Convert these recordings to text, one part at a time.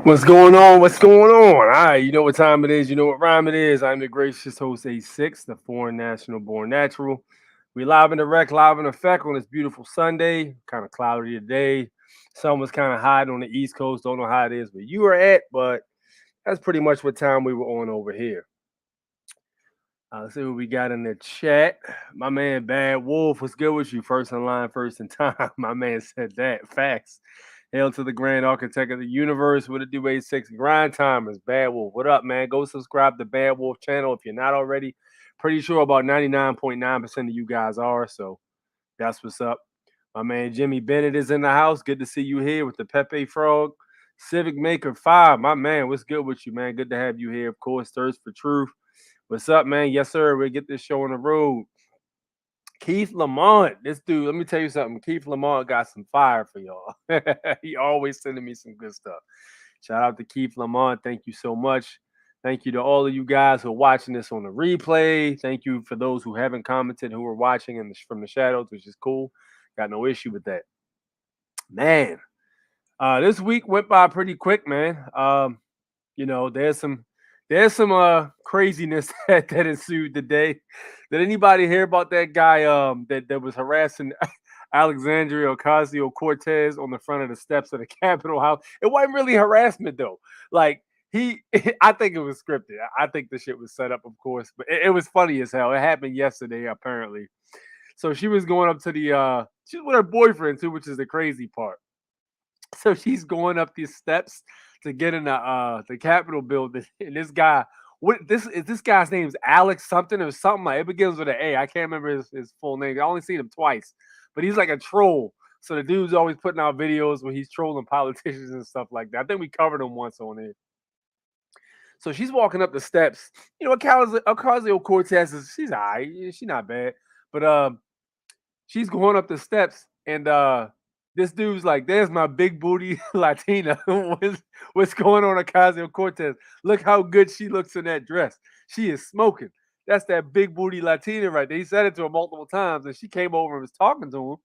What's going on? What's going on? All right, you know what time it is. You know what rhyme it is. I'm the gracious host A6, the foreign national born natural. We live in direct, live in effect on this beautiful Sunday. Kind of cloudy today. Sun was kind of hot on the East Coast. Don't know how it is where you are at, but that's pretty much what time we were on over here. Let's see what we got in the chat. My man Bad Wolf, what's good with you? First in line, first in time. My man said that. Facts. Hail to the grand architect of the universe with a do A6 grind timers. Bad Wolf. What up, man? Go subscribe to Bad Wolf channel if you're not already. Pretty sure about 99.9% of you guys are. So that's what's up. My man Jimmy Bennett is in the house. Good to see you here with the Pepe Frog. Civic Maker 5. My man, what's good with you, man? Good to have you here. Of course, Thirst for Truth. What's up, man? Yes, sir. We'll get this show on the road. Keith Lamont, this dude, let me tell you something. Keith Lamont got some fire for y'all. He always sending me some good stuff. Shout out to Keith Lamont. Thank you so much. Thank you to all of you guys who are watching this on the replay. Thank you for those who haven't commented, who are watching from the shadows, which is cool. Got no issue with that. Man, this week went by pretty quick, man. There's some There's some craziness that ensued today. Did anybody hear about that guy that was harassing Alexandria Ocasio Cortez on the front of the steps of the Capitol House? It wasn't really harassment though. Like he, I think it was scripted. I think the shit was set up, of course, but it was funny as hell. It happened yesterday, apparently. So she was going up to she's with her boyfriend too, which is the crazy part. So she's going up these steps to get in the Capitol building, and this guy, this guy's name is Alex something or something like it begins with an A. I can't remember his full name. I only seen him twice, but he's like a troll. So the dude's always putting out videos where he's trolling politicians and stuff like that. I think we covered him once on it. So she's walking up the steps. You know, Ocasio Cortez she's all right. She's not bad, but she's going up the steps and this dude's like, there's my big booty Latina. What's going on, Ocasio Cortez? Look how good she looks in that dress. She is smoking. That's that big booty Latina right there. He said it to her multiple times, and she came over and was talking to him,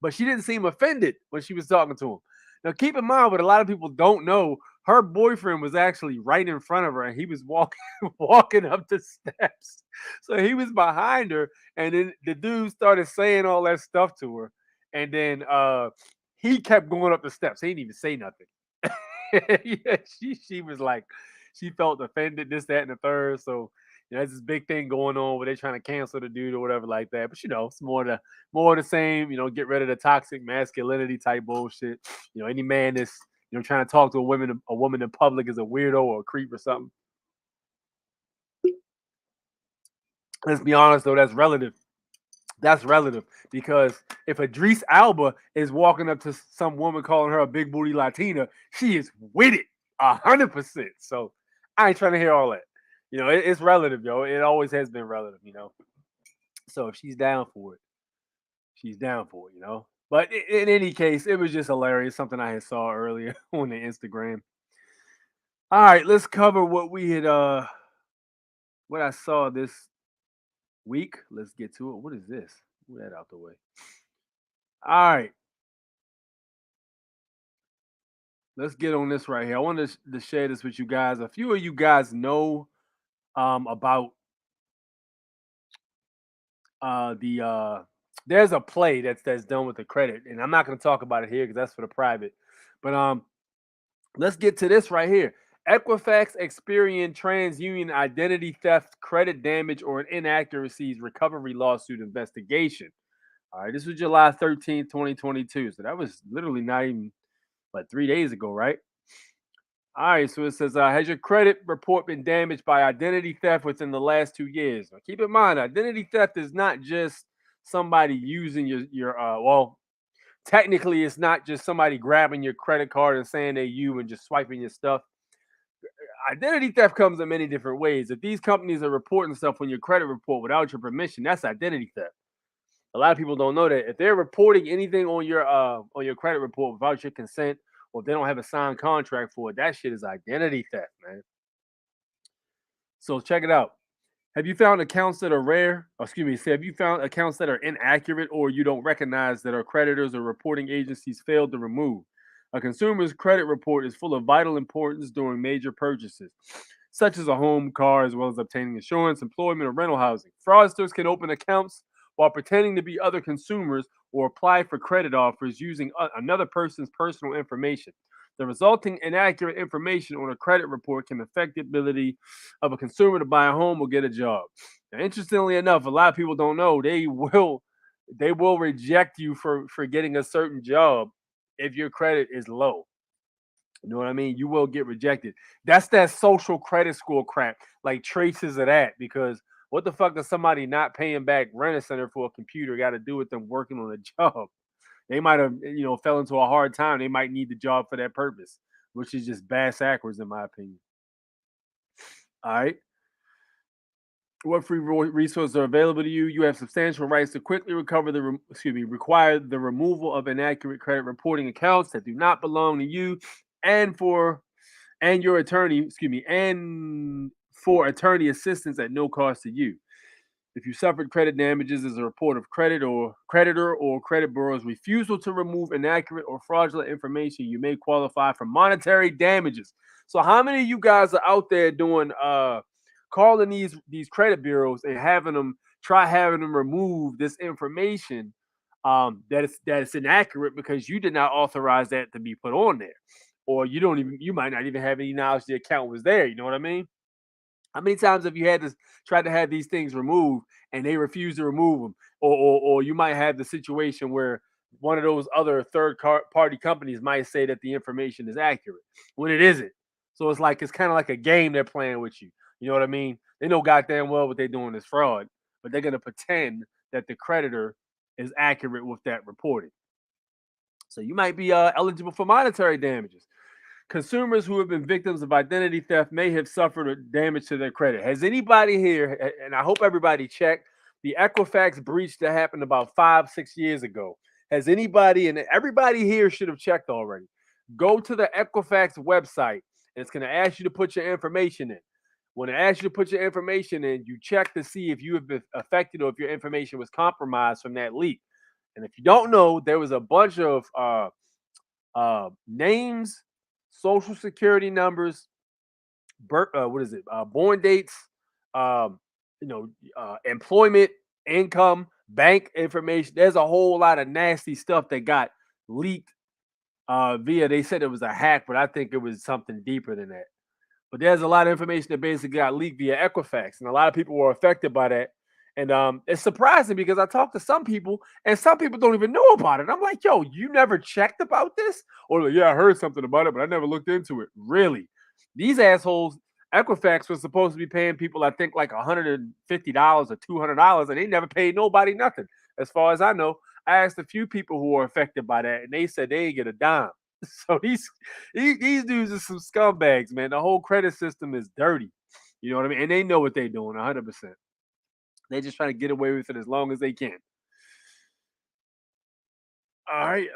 but she didn't seem offended when she was talking to him. Now, keep in mind, what a lot of people don't know, her boyfriend was actually right in front of her, and he was walking walking up the steps. So he was behind her, and then the dude started saying all that stuff to her, and then he kept going up the steps. He didn't even say nothing. Yeah, she was like, she felt offended, this, that, and the third. So there's this big thing going on where they're trying to cancel the dude or whatever like that. But it's more of the same. Get rid of the toxic masculinity type bullshit. Any man that's trying to talk to a woman in public is a weirdo or a creep or something. Let's be honest though, that's relative. That's relative because if Idris Alba is walking up to some woman calling her a big booty Latina, she is with it 100%. So I ain't trying to hear all that. It's relative, yo. It always has been relative. So if she's down for it, she's down for it. But in any case, it was just hilarious. Something I had saw earlier on the Instagram. All right, let's cover what we had what I saw this week. Let's get to it. What is this? Move that out the way. All right. Let's get on this right here. I wanted to share this with you guys. A few of you guys know about there's a play that's done with the credit, and I'm not going to talk about it here because that's for the private. But let's get to this right here. Equifax, Experian, TransUnion identity theft, credit damage, or an inaccuracies recovery lawsuit investigation. All right, this was July 13th, 2022. So that was literally not even 3 days ago, right? All right, so it says, has your credit report been damaged by identity theft within the last 2 years? Now, keep in mind, identity theft is not just somebody using well, technically, it's not just somebody grabbing your credit card and saying they're you and just swiping your stuff. Identity theft comes in many different ways. If these companies are reporting stuff on your credit report without your permission, that's identity theft. A lot of people don't know that. If they're reporting anything on your credit report without your consent, or if they don't have a signed contract for it, that shit is identity theft, man. So check it out. Have you found accounts that are rare? Have you found accounts that are inaccurate or you don't recognize that our creditors or reporting agencies failed to remove? A consumer's credit report is full of vital importance during major purchases, such as a home, car, as well as obtaining insurance, employment, or rental housing. Fraudsters can open accounts while pretending to be other consumers or apply for credit offers using another person's personal information. The resulting inaccurate information on a credit report can affect the ability of a consumer to buy a home or get a job. Now, interestingly enough, a lot of people don't know they will reject you for getting a certain job if your credit is low. You know what I mean? You will get rejected. That's that social credit score crap, like traces of that. Because what the fuck does somebody not paying back rent a center for a computer got to do with them working on a job? They might have, fell into a hard time. They might need the job for that purpose, which is just bass backwards in my opinion. All right. What free resources are available to you? You have substantial rights to quickly recover require the removal of inaccurate credit reporting accounts that do not belong to you, and your attorney, and for attorney assistance at no cost to you. If you suffered credit damages as a report of credit or creditor or credit bureau's refusal to remove inaccurate or fraudulent information, you may qualify for monetary damages. So how many of you guys are out there doing calling these credit bureaus and having them remove this information that it's inaccurate because you did not authorize that to be put on there, or you might not even have any knowledge the account was there. You know what I mean? How many times have you had to try to have these things removed and they refuse to remove them? Or you might have the situation where one of those other party companies might say that the information is accurate when it isn't. So it's kind of like a game they're playing with you. You know what I mean? They know goddamn well what they're doing is fraud, but they're gonna pretend that the creditor is accurate with that reporting. So you might be eligible for monetary damages. Consumers who have been victims of identity theft may have suffered damage to their credit. Has anybody here, and I hope everybody checked the Equifax breach that happened about 5, 6 years ago? Has anybody, and everybody here should have checked already. Go to the Equifax website, and it's going to ask you to put your information in. When it asks you to put your information in, you check to see if you have been affected or if your information was compromised from that leak. And if you don't know, there was a bunch of names, social security numbers, born dates, um, employment, income, bank information. There's a whole lot of nasty stuff that got leaked via. They said it was a hack, but I think it was something deeper than that. But there's a lot of information that basically got leaked via Equifax, and a lot of people were affected by that. And it's surprising because I talked to some people, and some people don't even know about it. I'm like, yo, you never checked about this? Or like, yeah, I heard something about it, but I never looked into it. Really? These assholes, Equifax was supposed to be paying people, I think, like $150 or $200, and they never paid nobody nothing. As far as I know, I asked a few people who were affected by that, and they said they didn't get a dime. So these dudes are some scumbags, man. The whole credit system is dirty. You know what I mean? And they know what they're doing 100%. They're just trying to get away with it as long as they can. All right.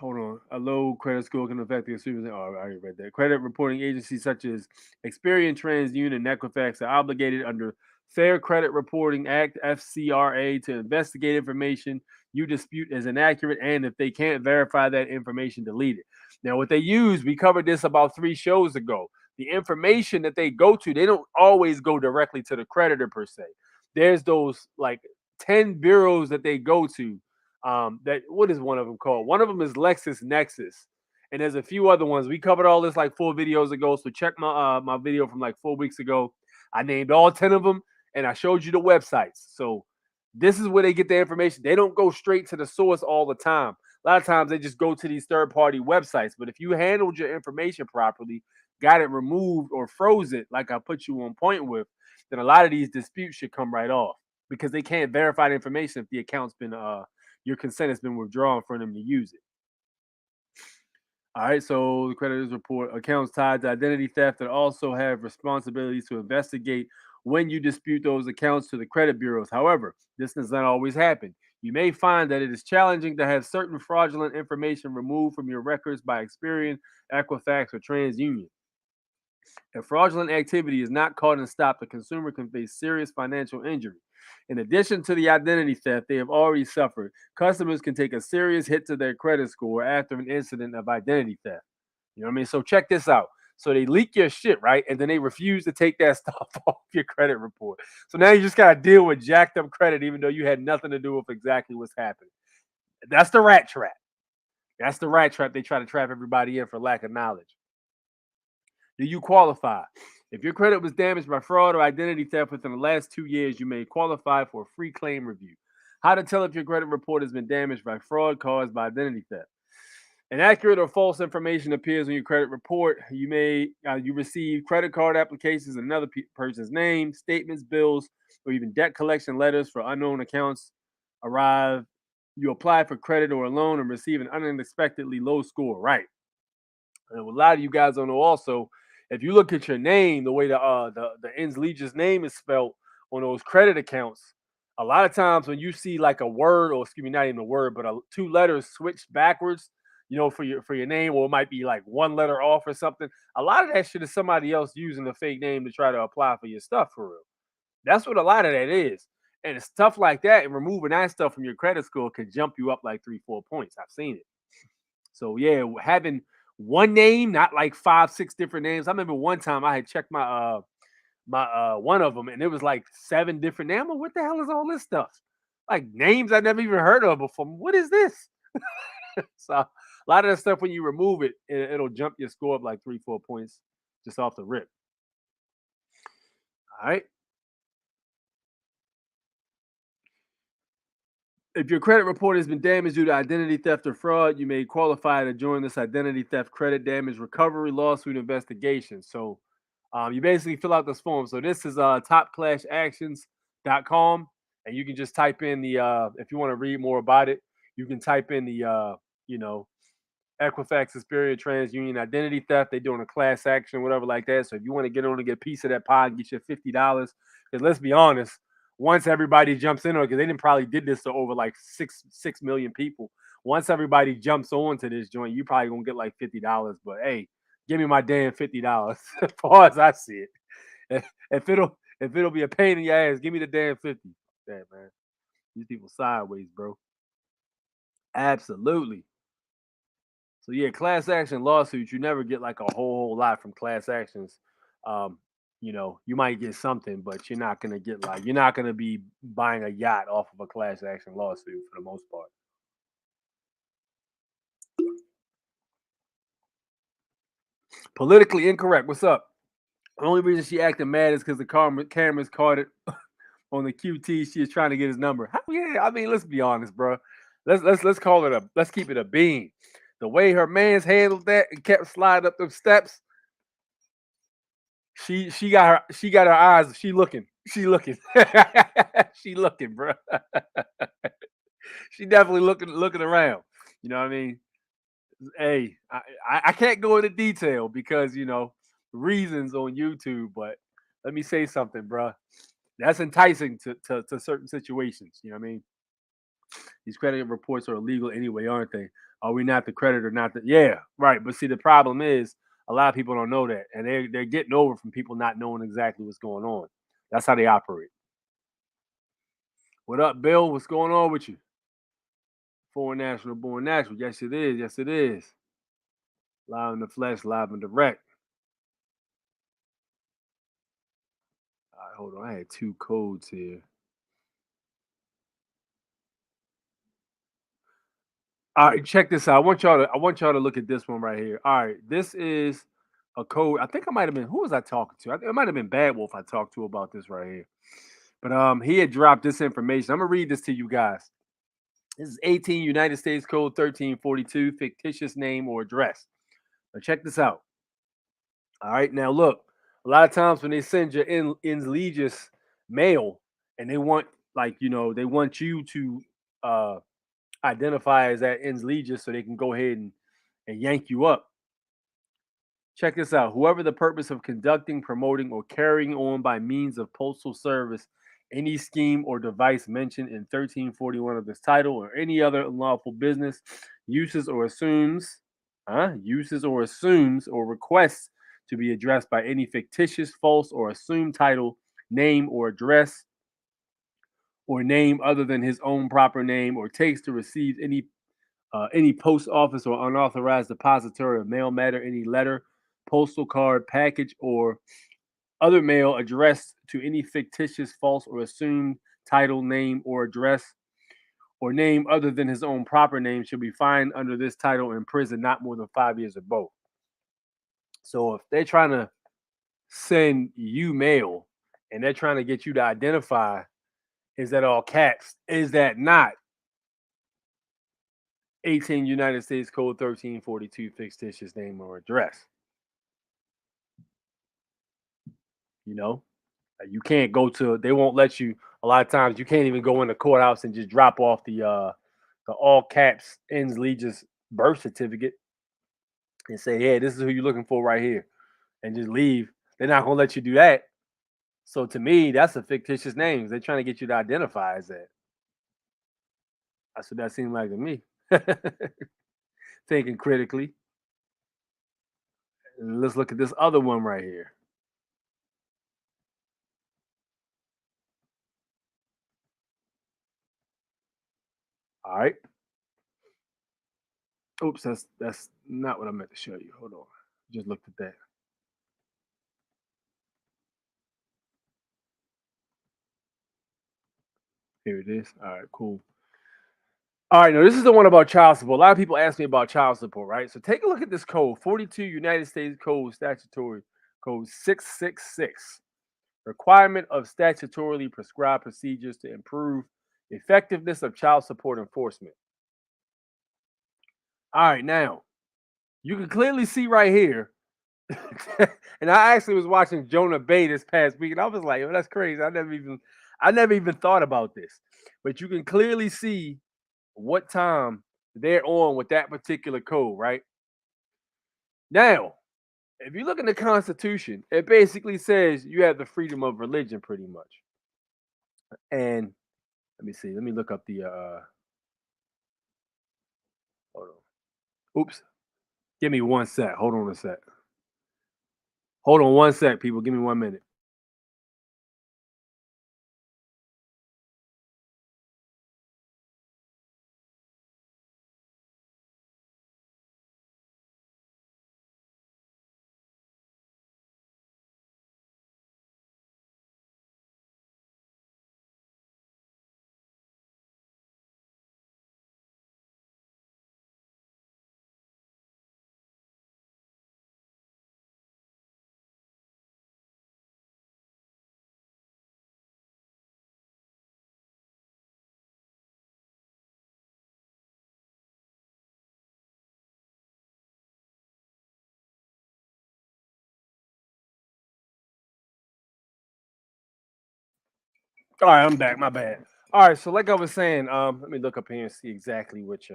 Hold on. A low credit score can affect the consumer. Oh, I already read that. Credit reporting agencies such as Experian, TransUnion, and Equifax are obligated under Fair Credit Reporting Act (FCRA) to investigate information you dispute as inaccurate, and if they can't verify that information, delete it. Now, what they use, we covered this about 3 shows ago. The information that they go to, they don't always go directly to the creditor per se. There's those like 10 bureaus that they go to that what is one of them called? One of them is LexisNexis, and there's a few other ones. We covered all this like 4 videos ago, so check my video from like 4 weeks ago. I named all 10 of them, and I showed you the websites. So this is where they get their information. They don't go straight to the source all the time. A lot of times they just go to these third-party websites. But if you handled your information properly, got it removed or froze it, like I put you on point with, then a lot of these disputes should come right off because they can't verify the information if the account's been your consent has been withdrawn for them to use it. All right, so the creditors report accounts tied to identity theft that also have responsibilities to investigate when you dispute those accounts to the credit bureaus. However, this does not always happen. You may find that it is challenging to have certain fraudulent information removed from your records by Experian, Equifax, or TransUnion. If fraudulent activity is not caught and stopped, the consumer can face serious financial injury. In addition to the identity theft they have already suffered, customers can take a serious hit to their credit score after an incident of identity theft. You know what I mean? So check this out. So they leak your shit, right? And then they refuse to take that stuff off your credit report. So now you just got to deal with jacked up credit, even though you had nothing to do with exactly what's happening. That's the rat trap. That's the rat trap they try to trap everybody in for lack of knowledge. Do you qualify? If your credit was damaged by fraud or identity theft within the last 2 years, you may qualify for a free claim review. How to tell if your credit report has been damaged by fraud caused by identity theft. Inaccurate or false information appears on your credit report. You receive credit card applications in another person's name, statements, bills, or even debt collection letters for unknown accounts arrive. You apply for credit or a loan and receive an unexpectedly low score. Right. And a lot of you guys don't know also, if you look at your name, the way the ends legis name is spelled on those credit accounts, a lot of times when you see like a word, or excuse me, not even a word, but 2 letters switched backwards, for your name, or it might be like 1 letter off or something. A lot of that shit is somebody else using a fake name to try to apply for your stuff for real. That's what a lot of that is. And stuff like that and removing that stuff from your credit score could jump you up like 3, 4 points. I've seen it. So yeah, having one name, not like 5, 6 different names. I remember one time I had checked my one of them, and it was like 7 different names. What the hell is all this stuff? Like names I never even heard of before. What is this? So a lot of that stuff when you remove it, it'll jump your score up like 3, 4 points just off the rip. All right. If your credit report has been damaged due to identity theft or fraud, you may qualify to join this identity theft credit damage recovery lawsuit investigation. So you basically fill out this form. So this is topclashactions.com, and you can just type in the if you want to read more about it, you can type in the you know, Equifax, Experian, TransUnion, identity theft. They're doing a class action, whatever like that. So if you want to get on and get a piece of that pie, get your $50. Because let's be honest, once everybody jumps in on it, because they didn't probably did this to over like 6 million people. Once everybody jumps on to this joint, you probably gonna get like $50. But hey, give me my damn $50 as far as I see it. If it'll be a pain in your ass, give me the damn 50. Damn man. These people sideways, bro. Absolutely. So yeah, class action lawsuits, you never get like a whole lot from class actions. Um, you might get something, but you're not gonna get like you're not gonna be buying a yacht off of a class action lawsuit for the most part. Politically incorrect. What's up? The only reason she acting mad is because the cameras caught it on the QT. She is trying to get his number. Yeah, I mean, let's be honest, bro. Let's call it a let's keep it a bean. The way her man's handled that and kept sliding up them steps, she got her eyes. She looking. She looking, bro. She definitely looking around. You know what I mean? Hey, I can't go into detail because reasons on YouTube, but let me say something, bro. That's enticing to certain situations. You know what I mean? These credit reports are illegal anyway, aren't they? Are we not the creditor, not the yeah, right. But see, the problem is a lot of people don't know that, and they're getting over from people not knowing exactly what's going on. That's how they operate. What up, Bill? What's going on with you? Foreign national, born natural. Yes, it is. Yes, it is. Live in the flesh, live and direct. All right, hold on. I had 2 codes here. All right, check this out. I want y'all to look at this one right here. All right, this is a code. I think I might have been who was I talking to? I think it might have been Bad Wolf I talked to about this right here. But he had dropped this information. I'm gonna read this to you guys. This is 18 United States Code 1342, fictitious name or address. Now check this out. All right, now look. A lot of times when they send you in legis mail and they want they want you to uh identify as that ins legis so they can go ahead and yank you up. Check this out. Whoever the purpose of conducting, promoting, or carrying on by means of postal service any scheme or device mentioned in 1341 of this title or any other unlawful business uses or requests to be addressed by any fictitious, false, or assumed title, name, or address or name other than his own proper name or takes to receive any post office or unauthorized depository of mail matter, any letter, postal card, package, or other mail addressed to any fictitious, false, or assumed title, name, or address, or name other than his own proper name shall be fined under this title and imprisoned not more than 5 years or both. So if they're trying to send you mail and they're trying to get you to identify, is that all caps? Is that not 18 United States Code 1342 fictitious name or address? You know, you can't go to. They won't let you. A lot of times, you can't even go in the courthouse and just drop off the all caps ends legis birth certificate and say, "Hey, this is who you're looking for right here," and just leave. They're not gonna let you do that. So to me, that's a fictitious name. They're trying to get you to identify as that. That's what that seemed like to me. Thinking critically. Let's look at this other one right here. All right. Oops, that's not what I meant to show you. Hold on. Just looked at that. Here it is. All right, cool. All right, now this is the one about child support. A lot of people ask me about child support, right? So take a look at this code, 42 United States Code Statutory Code 666. Requirement of statutorily prescribed procedures to improve effectiveness of child support enforcement. All right, now you can clearly see right here. And I actually was watching Jonah Bay this past week, and I was like, "Oh, that's crazy. I never even thought about this." But you can clearly see what time they're on with that particular code, right? Now, if you look in the Constitution, it basically says you have the freedom of religion, pretty much. And let me see. Let me look up the. Hold on. Oops. Give me one sec. Hold on a sec. Hold on one sec, people. Give me 1 minute. All right, I'm back. My bad. All right, so like I was saying, let me look up here and see exactly which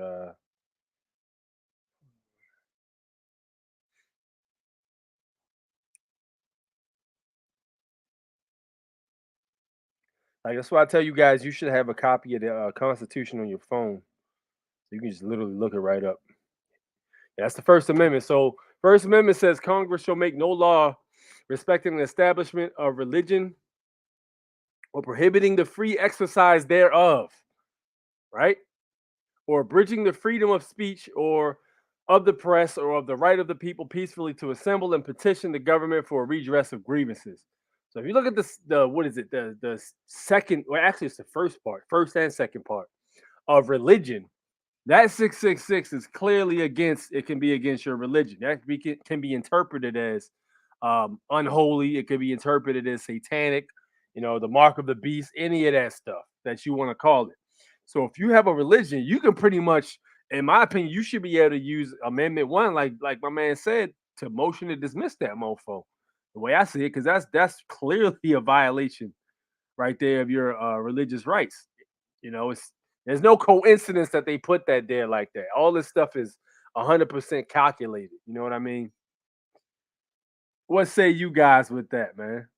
like that's why I tell you guys you should have a copy of the Constitution on your phone. So you can just literally look it right up. That's the First Amendment. So First Amendment says Congress shall make no law respecting the establishment of religion or prohibiting the free exercise thereof, right? Or abridging the freedom of speech or of the press or of the right of the people peacefully to assemble and petition the government for a redress of grievances. So if you look at this, the what is it? The second, well, actually, it's the first part, first and second part of religion. That 666 is clearly against. It can be against your religion. Can be interpreted as unholy. It could be interpreted as satanic. The mark of the beast. Any of that stuff that you want to call it. So if you have a religion, you can pretty much, in my opinion, you should be able to use Amendment One, like my man said, to motion to dismiss that mofo. The way I see it, because that's clearly a violation right there of your religious rights. It's there's no coincidence that they put that there like that. All this stuff is 100% calculated. You know what I mean? What say you guys with that, man?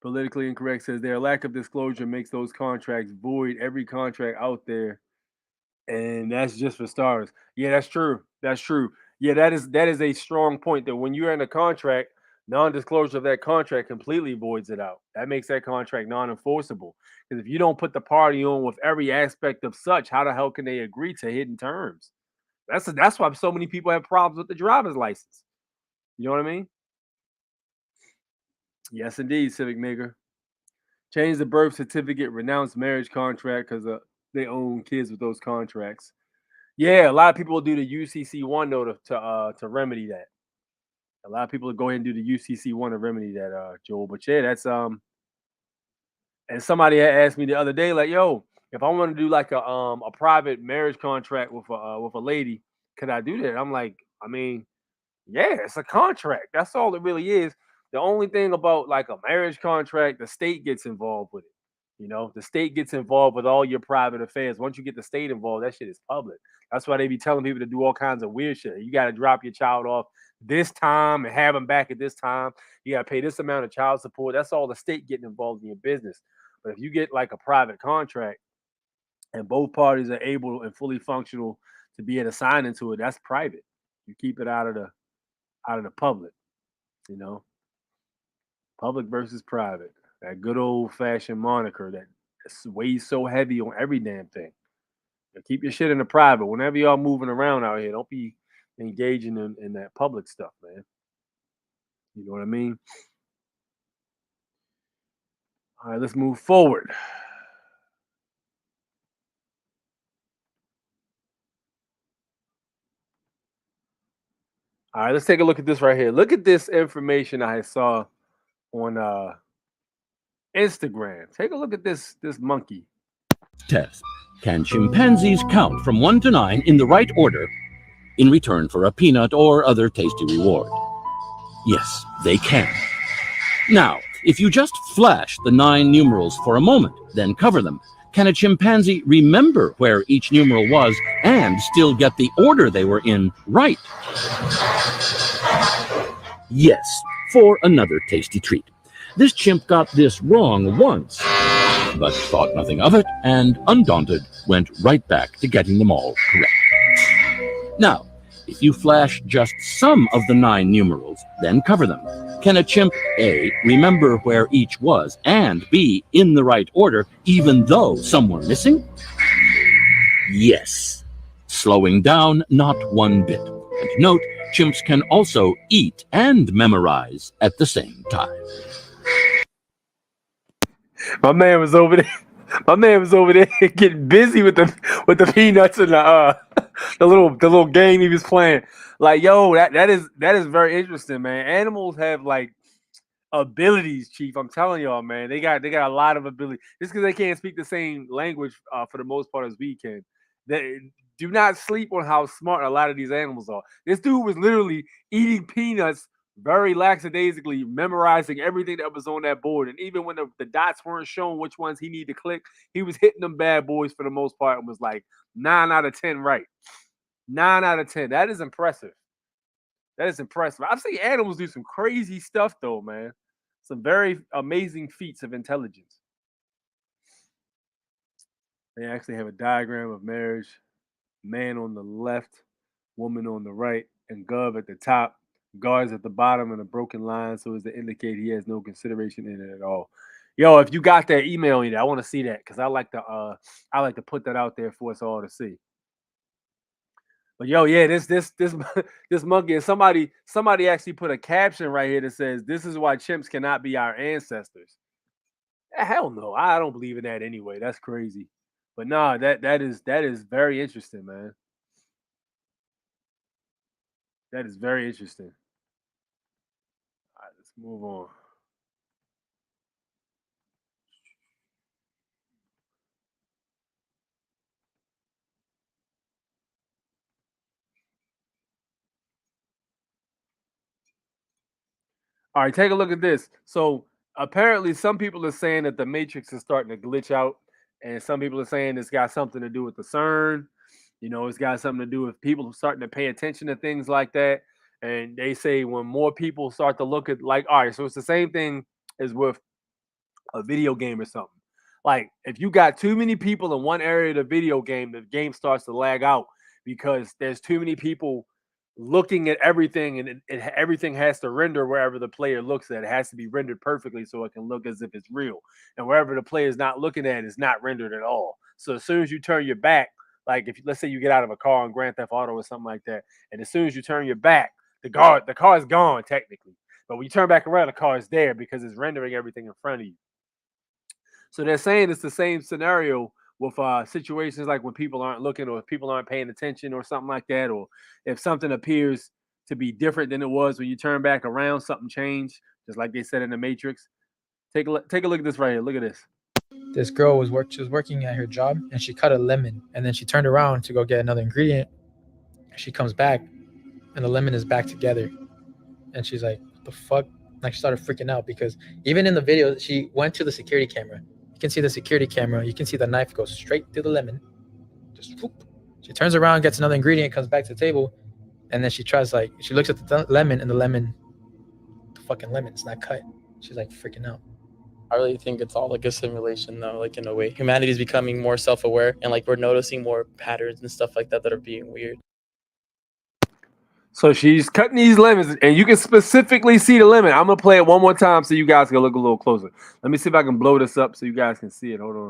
Politically incorrect says their lack of disclosure makes those contracts void. Every contract out there, and that's just for starters. Yeah, that's true. That's true. Yeah, that is a strong point that when you're in a contract, non-disclosure of that contract completely voids it out. That makes that contract non-enforceable. Because if you don't put the party on with every aspect of such, how the hell can they agree to hidden terms? That's why so many people have problems with the driver's license. You know what I mean? Yes, indeed, Civic Maker. Change the birth certificate, renounce marriage contract because they own kids with those contracts. Yeah, a lot of people will do the UCC one though to remedy that. A lot of people will go ahead and do the UCC one to remedy that, Joel. But yeah, that's And somebody had asked me the other day, like, "Yo, if I want to do like a private marriage contract with a lady, could I do that?" I'm like, I mean, yeah, it's a contract. That's all it really is. The only thing about like a marriage contract, the state gets involved with it. The state gets involved with all your private affairs. Once you get the state involved, that shit is public. That's why they be telling people to do all kinds of weird shit. You got to drop your child off this time and have them back at this time. You got to pay this amount of child support. That's all the state getting involved in your business. But if you get like a private contract and both parties are able and fully functional to be able to sign into it, that's private. You keep it out of the public, you know, public versus private. That good old fashioned moniker that weighs so heavy on every damn thing. Keep your shit in the private. Whenever y'all moving around out here, don't be engaging in that public stuff, man. You know what I mean? All right, let's move forward. All right, let's take a look at this right here. Look at this information I saw on Instagram. Take a look at this monkey. Test. Can chimpanzees count from 1 to 9 in the right order in return for a peanut or other tasty reward? Yes, they can. Now, if you just flash the 9 numerals for a moment, then cover them, can a chimpanzee remember where each numeral was and still get the order they were in right? Yes, for another tasty treat. This chimp got this wrong once, but thought nothing of it and, undaunted, went right back to getting them all correct. Now, if you flash just some of the 9 numerals, then cover them, can a chimp A, remember where each was, and B, in the right order, even though some were missing? Yes. Slowing down not one bit. And note, chimps can also eat and memorize at the same time. My man was over there. My man was over there getting busy with the peanuts and the little game he was playing. Like, yo, that is very interesting, man. Animals have like abilities, Chief. I'm telling y'all, man. They got a lot of ability. Just because they can't speak the same language for the most part as we can. They do not sleep on how smart a lot of these animals are. This dude was literally eating peanuts very lackadaisically, memorizing everything that was on that board. And even when the dots weren't shown which ones he needed to click, he was hitting them bad boys for the most part and was like 9 out of 10 right. 9 out of 10. That is impressive. That is impressive. I've seen animals do some crazy stuff, though, man. Some very amazing feats of intelligence. They actually have a diagram of marriage. Man on the left, woman on the right, and Gov at the top. Guards at the bottom and a broken line so as to indicate he has no consideration in it at all. Yo, if you got that, email me that. I want to see that because I like to put that out there for us all to see. But yo, yeah, this monkey, and somebody actually put a caption right here that says, "This is why chimps cannot be our ancestors." Hell no, I don't believe in that anyway. That's crazy. But nah, that is very interesting, man. That is very interesting. All right, let's move on. All right, take a look at this. So apparently, some people are saying that the Matrix is starting to glitch out, and some people are saying it's got something to do with the CERN. You know, it's got something to do with people starting to pay attention to things like that. And they say when more people start to look at, like, all right, so it's the same thing as with a video game or something. Like, if you got too many people in one area of the game starts to lag out because there's too many people looking at everything, and everything has to render wherever the player looks at. It has to be rendered perfectly so it can look as if it's real. And wherever the player is not looking at, it's not rendered at all. So as soon as you turn your back, like if let's say you get out of a car on Grand Theft Auto or something like that, and as soon as you turn your back, the car is gone technically. But when you turn back around, the car is there because it's rendering everything in front of you. So they're saying it's the same scenario with situations like when people aren't looking or if people aren't paying attention or something like that, or if something appears to be different than it was when you turn back around, something changed, just like they said in the Matrix. Take a look at this right here. Look at this. This girl was working at her job and she cut a lemon and then she turned around to go get another ingredient. She comes back and the lemon is back together. And she's like, what the fuck? Like she started freaking out because even in the video, she went to the security camera. You can see the security camera. You can see the knife go straight through the lemon. Just whoop. She turns around, gets another ingredient, comes back to the table, and then she looks at the lemon, and the fucking lemon, it's not cut. She's like freaking out. I really think it's all like a simulation though, like in a way. Humanity is becoming more self-aware and like we're noticing more patterns and stuff like that are being weird. So she's cutting these lemons, and you can specifically see the lemon. I'm gonna play it one more time so you guys can look a little closer. Let me see if I can blow this up so you guys can see it. Hold on.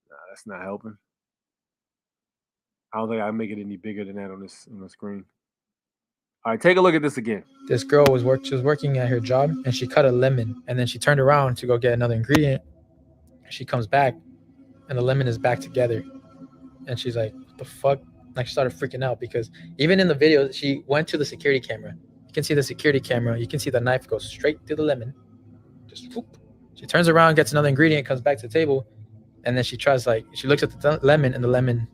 Nah, that's not helping. I don't think I can make it any bigger than that on the screen. All right, take a look at this again. This girl was working at her job and she cut a lemon and then she turned around to go get another ingredient. She comes back and the lemon is back together. And she's like, what the fuck? Like, she started freaking out because even in the video, she went to the security camera. You can see the security camera. You can see the knife go straight through the lemon. Just whoop. She turns around, gets another ingredient, comes back to the table. And then she tries, like, she looks at the lemon and the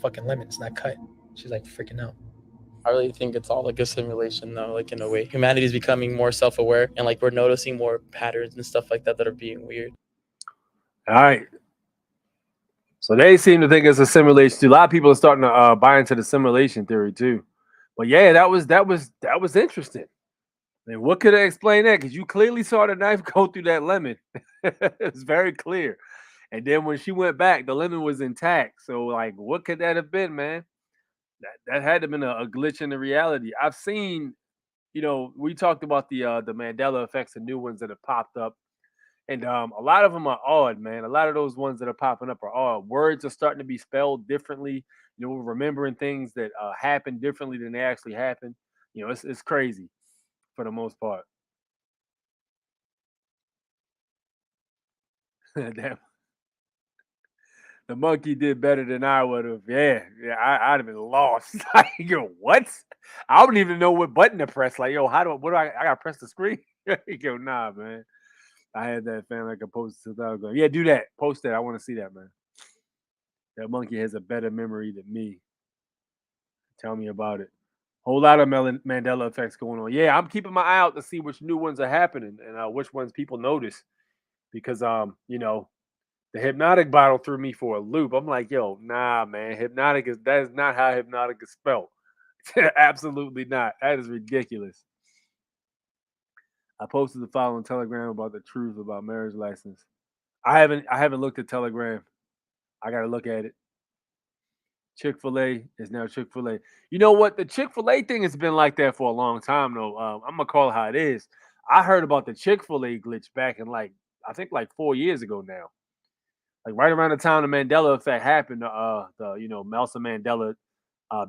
fucking lemon, it's not cut. She's like freaking out. I really think it's all like a simulation though, like in a way. Humanity is becoming more self-aware and like we're noticing more patterns and stuff like that that are being weird. All right. So they seem to think it's a simulation too. A lot of people are starting to buy into the simulation theory too. But yeah, that was interesting. And what could I explain that? Because you clearly saw the knife go through that lemon. It's very clear. And then when she went back, the lemon was intact. So like, what could that have been, man? That had to have been a glitch in the reality. I've seen, we talked about the Mandela effects, the new ones that have popped up. And a lot of them are odd, man. A lot of those ones that are popping up are odd. Words are starting to be spelled differently. We're remembering things that happen differently than they actually happen. It's crazy for the most part. Damn. The monkey did better than I would have. Yeah, I'd have been lost. Like, yo, what? I wouldn't even know what button to press. Like, yo, I gotta press the screen? Yo, nah, man. I had that fan like I posted 2,000 ago. Yeah, do that. Post that. I want to see that, man. That monkey has a better memory than me. Tell me about it. Whole lot of Mandela effects going on. Yeah, I'm keeping my eye out to see which new ones are happening and which ones people notice. Because the hypnotic bottle threw me for a loop. I'm like, yo, nah, man. That is not how hypnotic is spelled. Absolutely not. That is ridiculous. I posted the file on Telegram about the truth about marriage license. I haven't looked at Telegram. I gotta look at it. Chick-fil-A is now Chick-fil-A. You know what? The Chick-fil-A thing has been like that for a long time, though. I'm gonna call it how it is. I heard about the Chick-fil-A glitch back in I think 4 years ago now. Like right around the time the Mandela effect happened, Nelson Mandela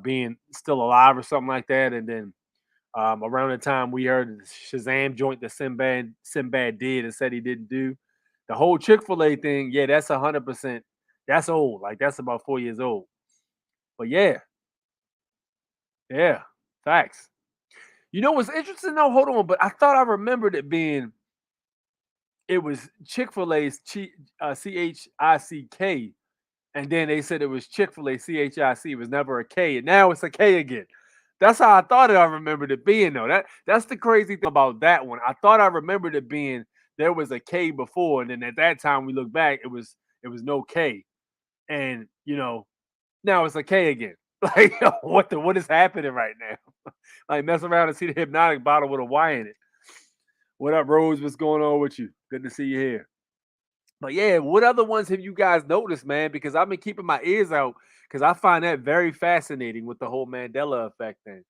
being still alive or something like that, and then around the time we heard the Shazam joint that Sinbad did and said he didn't do, the whole Chick-fil-A thing, yeah, that's 100%. That's old. Like that's about 4 years old. But yeah, facts. You know what's interesting though? Hold on, but I thought I remembered it was Chick-fil-A's CHICK, and then they said it was Chick-fil-A CHIC. It was never a K, and now it's a K again. That's how I thought I remembered it being though. That's the crazy thing about that one. I thought I remembered it being there was a K before, and then at that time we look back, it was no K, and now it's a K again. Like what is happening right now? Like mess around and see the hypnotic bottle with a Y in it. What up, Rose? What's going on with you? Good to see you here. But yeah, what other ones have you guys noticed, man? Because I've been keeping my ears out because I find that very fascinating with the whole Mandela effect thing.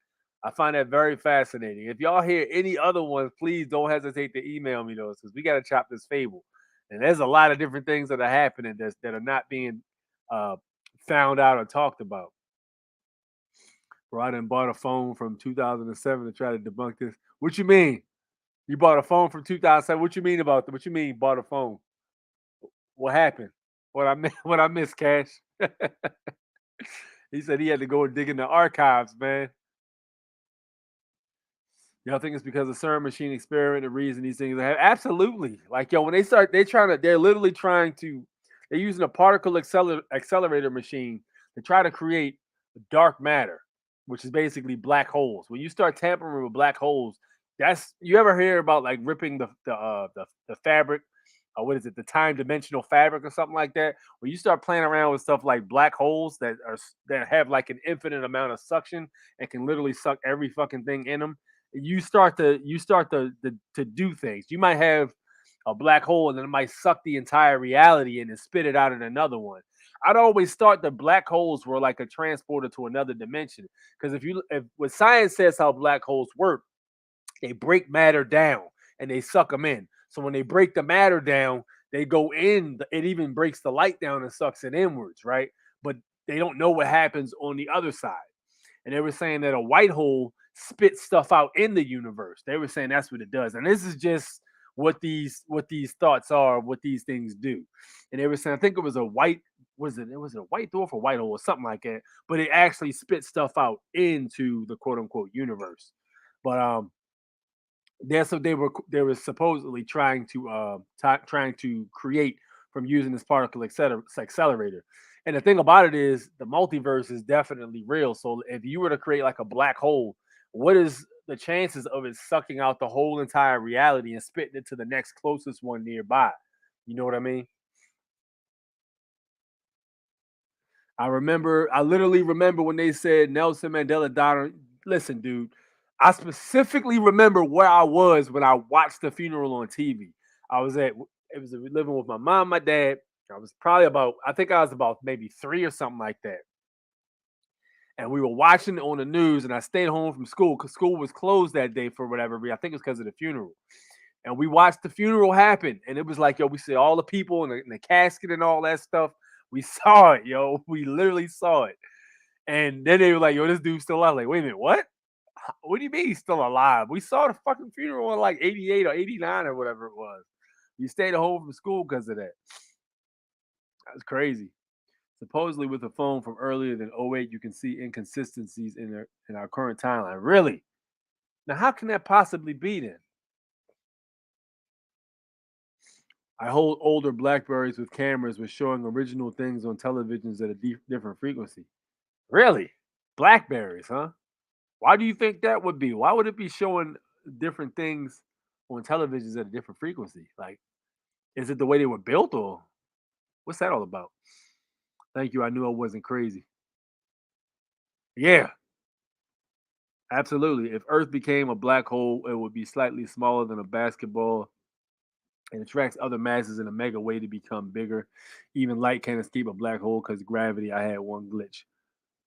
I find that very fascinating. If y'all hear any other ones, please don't hesitate to email me those because we got to chop this fable. And there's a lot of different things that are happening that are not being found out or talked about. Bro, I done bought a phone from 2007 to try to debunk this. What you mean? You bought a phone from 2007? What you mean about that? What you mean bought a phone? What happened? What I missed, Cash? He said he had to go and dig in the archives, man. Y'all think it's because of CERN machine experiment, the reason these things have? Absolutely. Like, yo, when they're literally trying to, they're using a particle accelerator machine to try to create dark matter, which is basically black holes. When you start tampering with black holes, you ever hear about like ripping the fabric, what is it, the time dimensional fabric or something like that? When you start playing around with stuff like black holes that have like an infinite amount of suction and can literally suck every fucking thing in them, you start to do things. You might have a black hole and then it might suck the entire reality in and spit it out in another one. I'd always thought that black holes were like a transporter to another dimension. Because if what science says how black holes work, they break matter down and they suck them in. So when they break the matter down, they go in. It even breaks the light down and sucks it inwards, right? But they don't know what happens on the other side. And they were saying that a white hole spits stuff out in the universe. They were saying that's what it does. And this is just what these thoughts are, what these things do. And they were saying, I think it was a white, was it a white dwarf or white hole or something like that, but it actually spits stuff out into the quote unquote universe. But that's what they were supposedly trying to create from using this particle accelerator. And the thing about it is the multiverse is definitely real. So if you were to create like a black hole, what is the chances of it sucking out the whole entire reality and spitting it to the next closest one nearby? You know what I mean? I literally remember when they said Nelson Mandela died. Listen, dude, I specifically remember where I was when I watched the funeral on TV. It was living with my mom, my dad. I was probably I think I was about maybe 3 or something like that. And we were watching it on the news, and I stayed home from school because school was closed that day for whatever reason. I think it's because of the funeral. And we watched the funeral happen, and it was like, yo, we see all the people in the casket and all that stuff. We saw it, yo. We literally saw it. And then they were like, yo, this dude's still alive. Like, wait a minute, what? What do you mean he's still alive? We saw the fucking funeral in like 88 or 89 or whatever it was. We stayed home from school because of that. That's crazy. Supposedly, with a phone from earlier than '08, you can see inconsistencies in our current timeline. Really? Now, how can that possibly be then? I hold older Blackberries with cameras with showing original things on televisions at a different frequency. Really? Blackberries, huh? Why do you think that would be? Why would it be showing different things on televisions at a different frequency? Like, is it the way they were built, or what's that all about? Thank you. I knew I wasn't crazy. Yeah, absolutely. If Earth became a black hole, it would be slightly smaller than a basketball and attracts other masses in a mega way to become bigger. Even light can't escape a black hole because gravity. I had one glitch.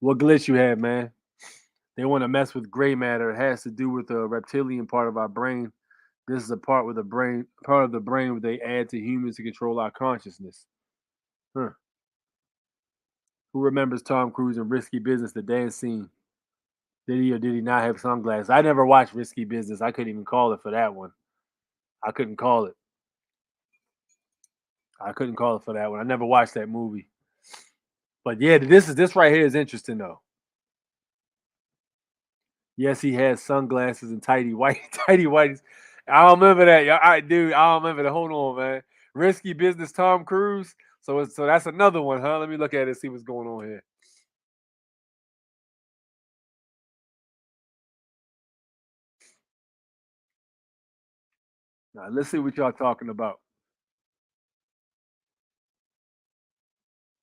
What glitch you had, man? They want to mess with gray matter. It has to do with the reptilian part of our brain. This is a part of the brain where they add to humans to control our consciousness. Huh. Who remembers Tom Cruise in Risky Business, the dance scene? Did he or did he not have sunglasses? I never watched Risky Business. I couldn't even call it for that one. I couldn't call it. I couldn't call it for that one. I never watched that movie. But yeah, this right here is interesting though. Yes, he has sunglasses and tidy whities. I don't remember that. I don't remember that. Hold on, man. Risky Business, Tom Cruise. So that's another one, huh? Let me look at it and see what's going on here. Now let's see what y'all talking about.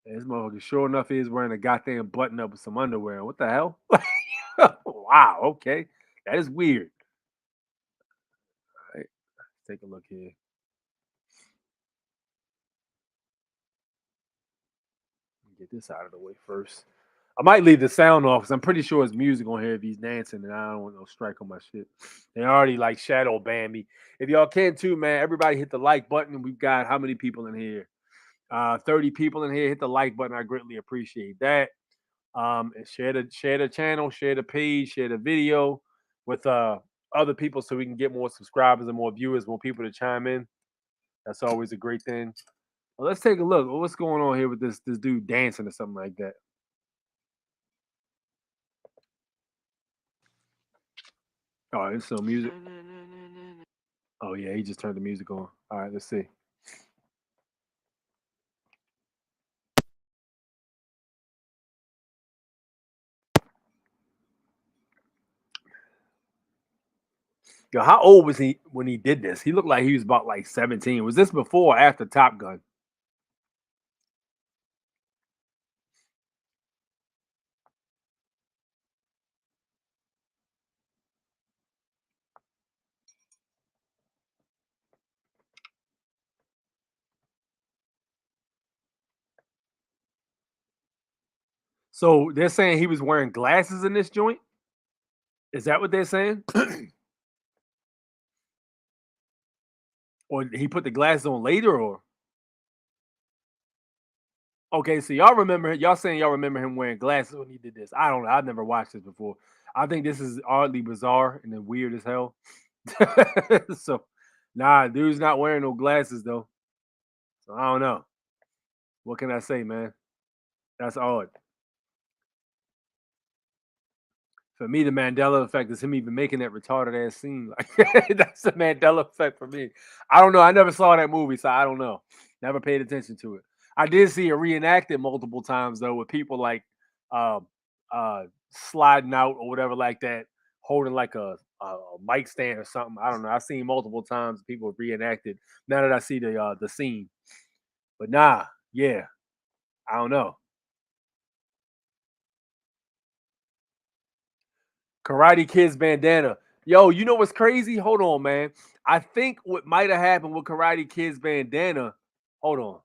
This motherfucker, sure enough, is wearing a goddamn button up with some underwear. What the hell? Wow. Okay, that is weird. All right, let's take a look here. Get this out of the way first. I might leave the sound off because I'm pretty sure it's music on here if he's dancing, and I don't want no strike on my shit. They already like shadow ban me. If y'all can too, man, everybody hit the like button. We've got how many people in here? 30 people in here. Hit the like button. I greatly appreciate that. And share the channel, share the page, share the video with other people so we can get more subscribers and more viewers, more people to chime in. That's always a great thing. Well, let's take a look. What's going on here with this dude dancing or something like that? Oh, it's some music. Oh yeah, he just turned the music on. All right, let's see. Yo, how old was he when he did this? He looked like he was about like 17. Was this before or after Top Gun? So they're saying he was wearing glasses in this joint? Is that what they're saying? Or he put the glasses on later, or Okay, so y'all saying y'all remember him wearing glasses when he did this. I don't know. I've never watched this before. I think this is oddly bizarre and then weird as hell. So, nah, dude's not wearing no glasses though. So I don't know. What can I say, man? That's odd. For me, the Mandela effect is him even making that retarded ass scene. Like that's the Mandela effect for me. I don't know. I never saw that movie, so I don't know. Never paid attention to it. I did see it reenacted multiple times though, with people like uh, sliding out or whatever like that, holding like a mic stand or something. I don't know. I've seen multiple times people reenacted. Now that I see the scene, but nah, yeah, I don't know. Karate Kid's bandana. Yo, you know what's crazy? Hold on, man. I think what might have happened with Karate Kid's bandana. Hold on.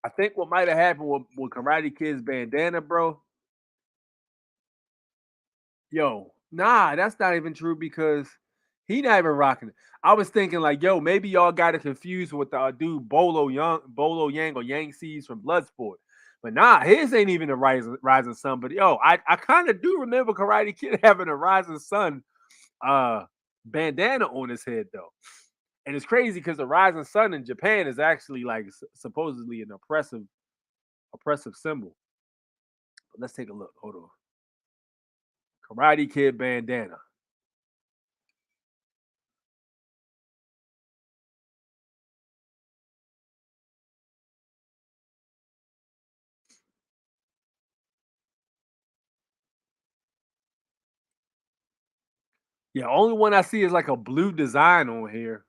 I think what might have happened with Karate Kid's bandana, bro. Yo, nah, that's not even true because he not even rocking it. I was thinking like, yo, maybe y'all got it confused with the dude Bolo Yang or Yang Sees from Bloodsport. But nah, his ain't even a rising sun. But yo, I kind of do remember Karate Kid having a rising sun uh bandana on his head though. And it's crazy because the rising sun in Japan is actually like supposedly an oppressive symbol. But let's take a look. Hold on. Karate Kid bandana. Yeah, only one I see is like a blue design on here.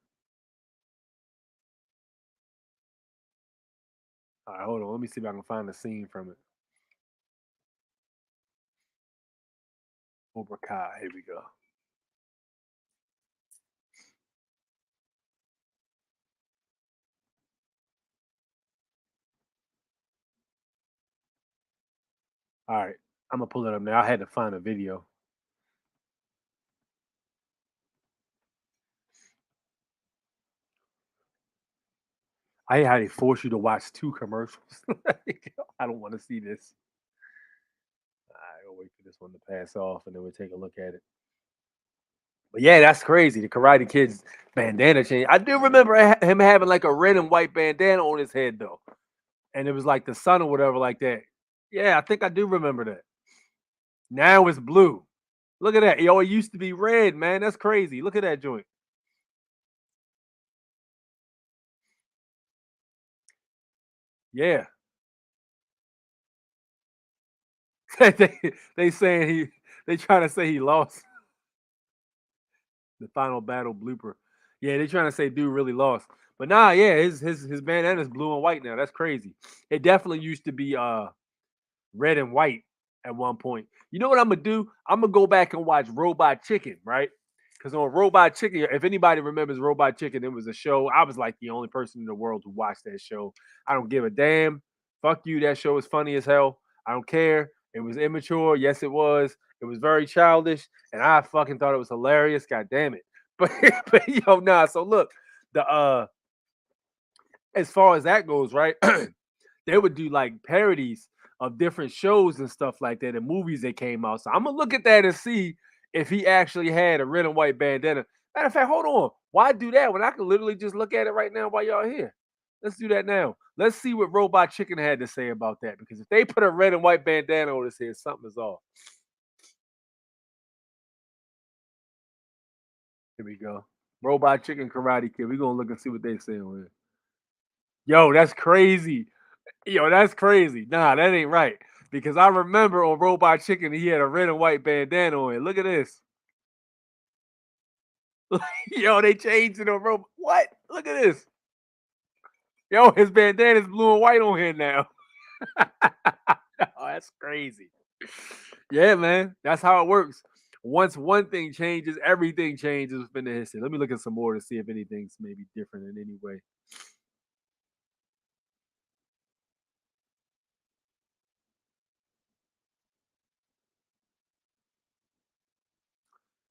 All right, hold on. Let me see if I can find a scene from it. Cobra Kai. Here we go. All right, I'm gonna pull it up now. I had to find a video. I hate how they force you to watch two commercials. I don't want to see this. I'll wait for this one to pass off, and then we'll take a look at it. But yeah, that's crazy. The Karate Kid's bandana change. I do remember him having like a red and white bandana on his head though, and it was like the sun or whatever like that. Yeah, I think I do remember that. Now it's blue. Look at that. Yo, it used to be red, man. That's crazy. Look at that joint. Yeah. they saying they trying to say he lost the final battle blooper. Yeah, they trying to say dude really lost. But nah, yeah, his bandana's blue and white now. That's crazy. It definitely used to be red and white at one point. You know what I'm gonna do? I'm gonna go back and watch Robot Chicken, right? Because on Robot Chicken, if anybody remembers Robot Chicken, it was a show. I was like the only person in the world who watched that show. I don't give a damn. Fuck you. That show was funny as hell. I don't care. It was immature. Yes, it was. It was very childish, and I fucking thought it was hilarious. God damn it. But yo, nah. So look, the as far as that goes, right? They would do like parodies of different shows and stuff like that and movies that came out. So I'm gonna look at that and see if he actually had a red and white bandana. Matter of fact, hold on. Why do that when I can literally just look at it right now while y'all here? Let's do that now. Let's see what Robot Chicken had to say about that. Because if they put a red and white bandana on his head, something is off. Here we go. Robot Chicken Karate Kid. We're gonna look and see what they say on here. Yo, that's crazy. Yo, that's crazy. Nah, that ain't right. Because I remember on Robot Chicken, he had a red and white bandana on it. Look at this. Yo, they changed it on Robot. What? Look at this. Yo, his bandana's blue and white on here now. Oh, that's crazy. Yeah, man. That's how it works. Once one thing changes, everything changes within the history. Let me look at some more to see if anything's maybe different in any way.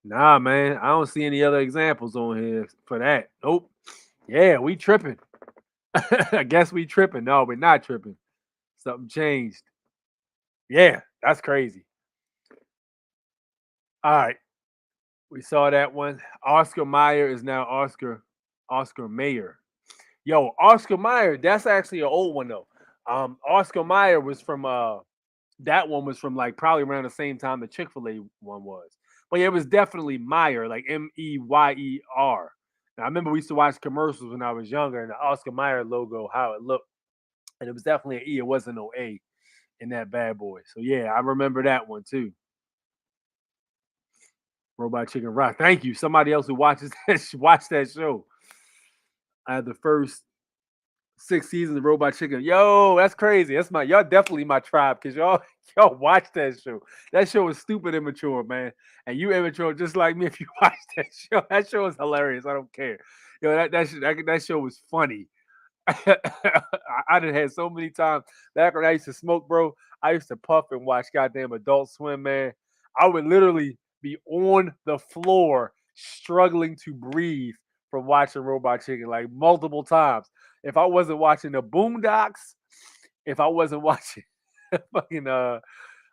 Nah, man. I don't see any other examples on here for that. Nope. Yeah, we tripping. I guess we tripping. No, we're not tripping. Something changed. Yeah, that's crazy. All right. We saw that one. Oscar Mayer is now Oscar Mayer. Yo, Oscar Mayer, that's actually an old one though. Oscar Mayer was from that one was from like probably around the same time the Chick-fil-A one was. But yeah, it was definitely Meyer, like Meyer. And I remember we used to watch commercials when I was younger and the Oscar Mayer logo, how it looked. And it was definitely an E. It wasn't no A in that bad boy. So yeah, I remember that one too. Robot Chicken Rock. Thank you. Somebody else who watches that watch that show. I had the first 6 seasons of Robot Chicken. Yo, that's crazy. That's my y'all definitely my tribe because y'all y'all watch that show. That show is stupid immature, man. And you immature just like me if you watch that show. That show is hilarious. I don't care. Yo, that show was funny. I done had so many times back when I used to smoke, bro. I used to puff and watch goddamn Adult Swim, man. I would literally be on the floor struggling to breathe from watching Robot Chicken like multiple times. If I wasn't watching the Boondocks, if I wasn't watching fucking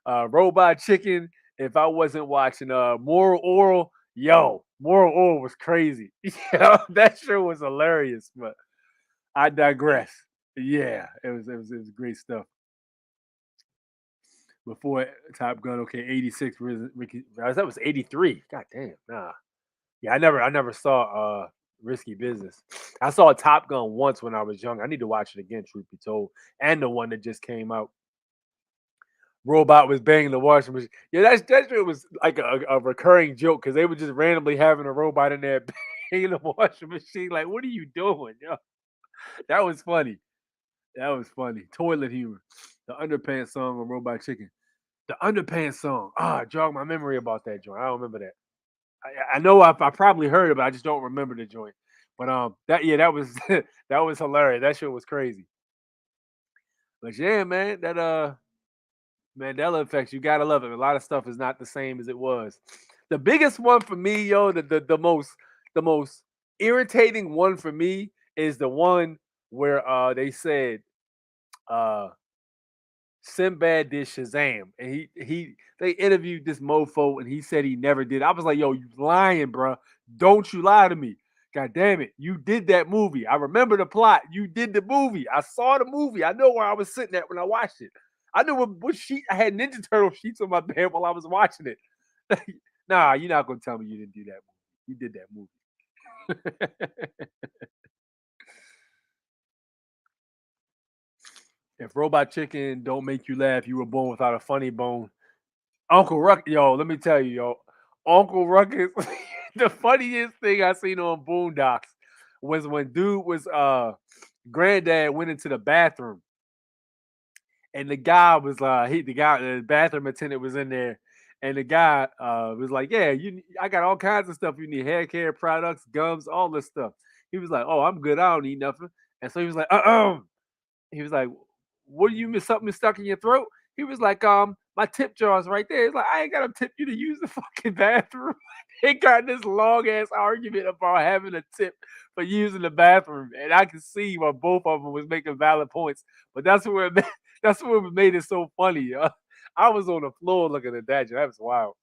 Robot Chicken, if I wasn't watching Moral Oral, yo, Moral Oral was crazy. Yeah, that show was hilarious, but I digress. Yeah, it was great stuff. Before Top Gun, okay, 86 Ricky, that was 83. God damn, nah. Yeah, I never saw Risky Business. I saw Top Gun once when I was young. I need to watch it again, truth be told. And the one that just came out. Robot was banging the washing machine. Yeah, that shit was like a recurring joke because they were just randomly having a robot in there banging the washing machine. Like, what are you doing? Yo? That was funny. That was funny. Toilet humor. The underpants song on Robot Chicken. The underpants song. Jog my memory about that joint. I don't remember that. I know I probably heard it, but I just don't remember the joint. But that was that was hilarious. That shit was crazy. But yeah, man, that Mandela effects, you gotta love it. A lot of stuff is not the same as it was. The biggest one for me, yo, the most irritating one for me is the one where they said uh Sinbad did Shazam, and they interviewed this mofo, and he said he never did. I was like, "Yo, you lying, bro? Don't you lie to me? God damn it, you did that movie. I remember the plot. You did the movie. I saw the movie. I know where I was sitting at when I watched it. I knew what sheet I had Ninja Turtle sheets on my bed while I was watching it. Nah, you're not gonna tell me you didn't do that movie. You did that movie. If Robot Chicken don't make you laugh, you were born without a funny bone. Uncle Ruckus, yo, let me tell you, yo, Uncle Ruckus. The funniest thing I seen on Boondocks was when dude was granddad went into the bathroom and the guy was the bathroom attendant was in there and the guy was like, yeah, I got all kinds of stuff you need, hair care products, gums, all this stuff. He was like, oh, I'm good, I don't need nothing. And so he was like, he was like, "What do you miss? Something stuck in your throat?" He was like, my tip jar's right there." He's like, "I ain't gotta tip you to use the fucking bathroom." They got this long ass argument about having a tip for using the bathroom, and I can see why both of them was making valid points. But that's what made it so funny. Yo. I was on the floor looking at that. That was wild.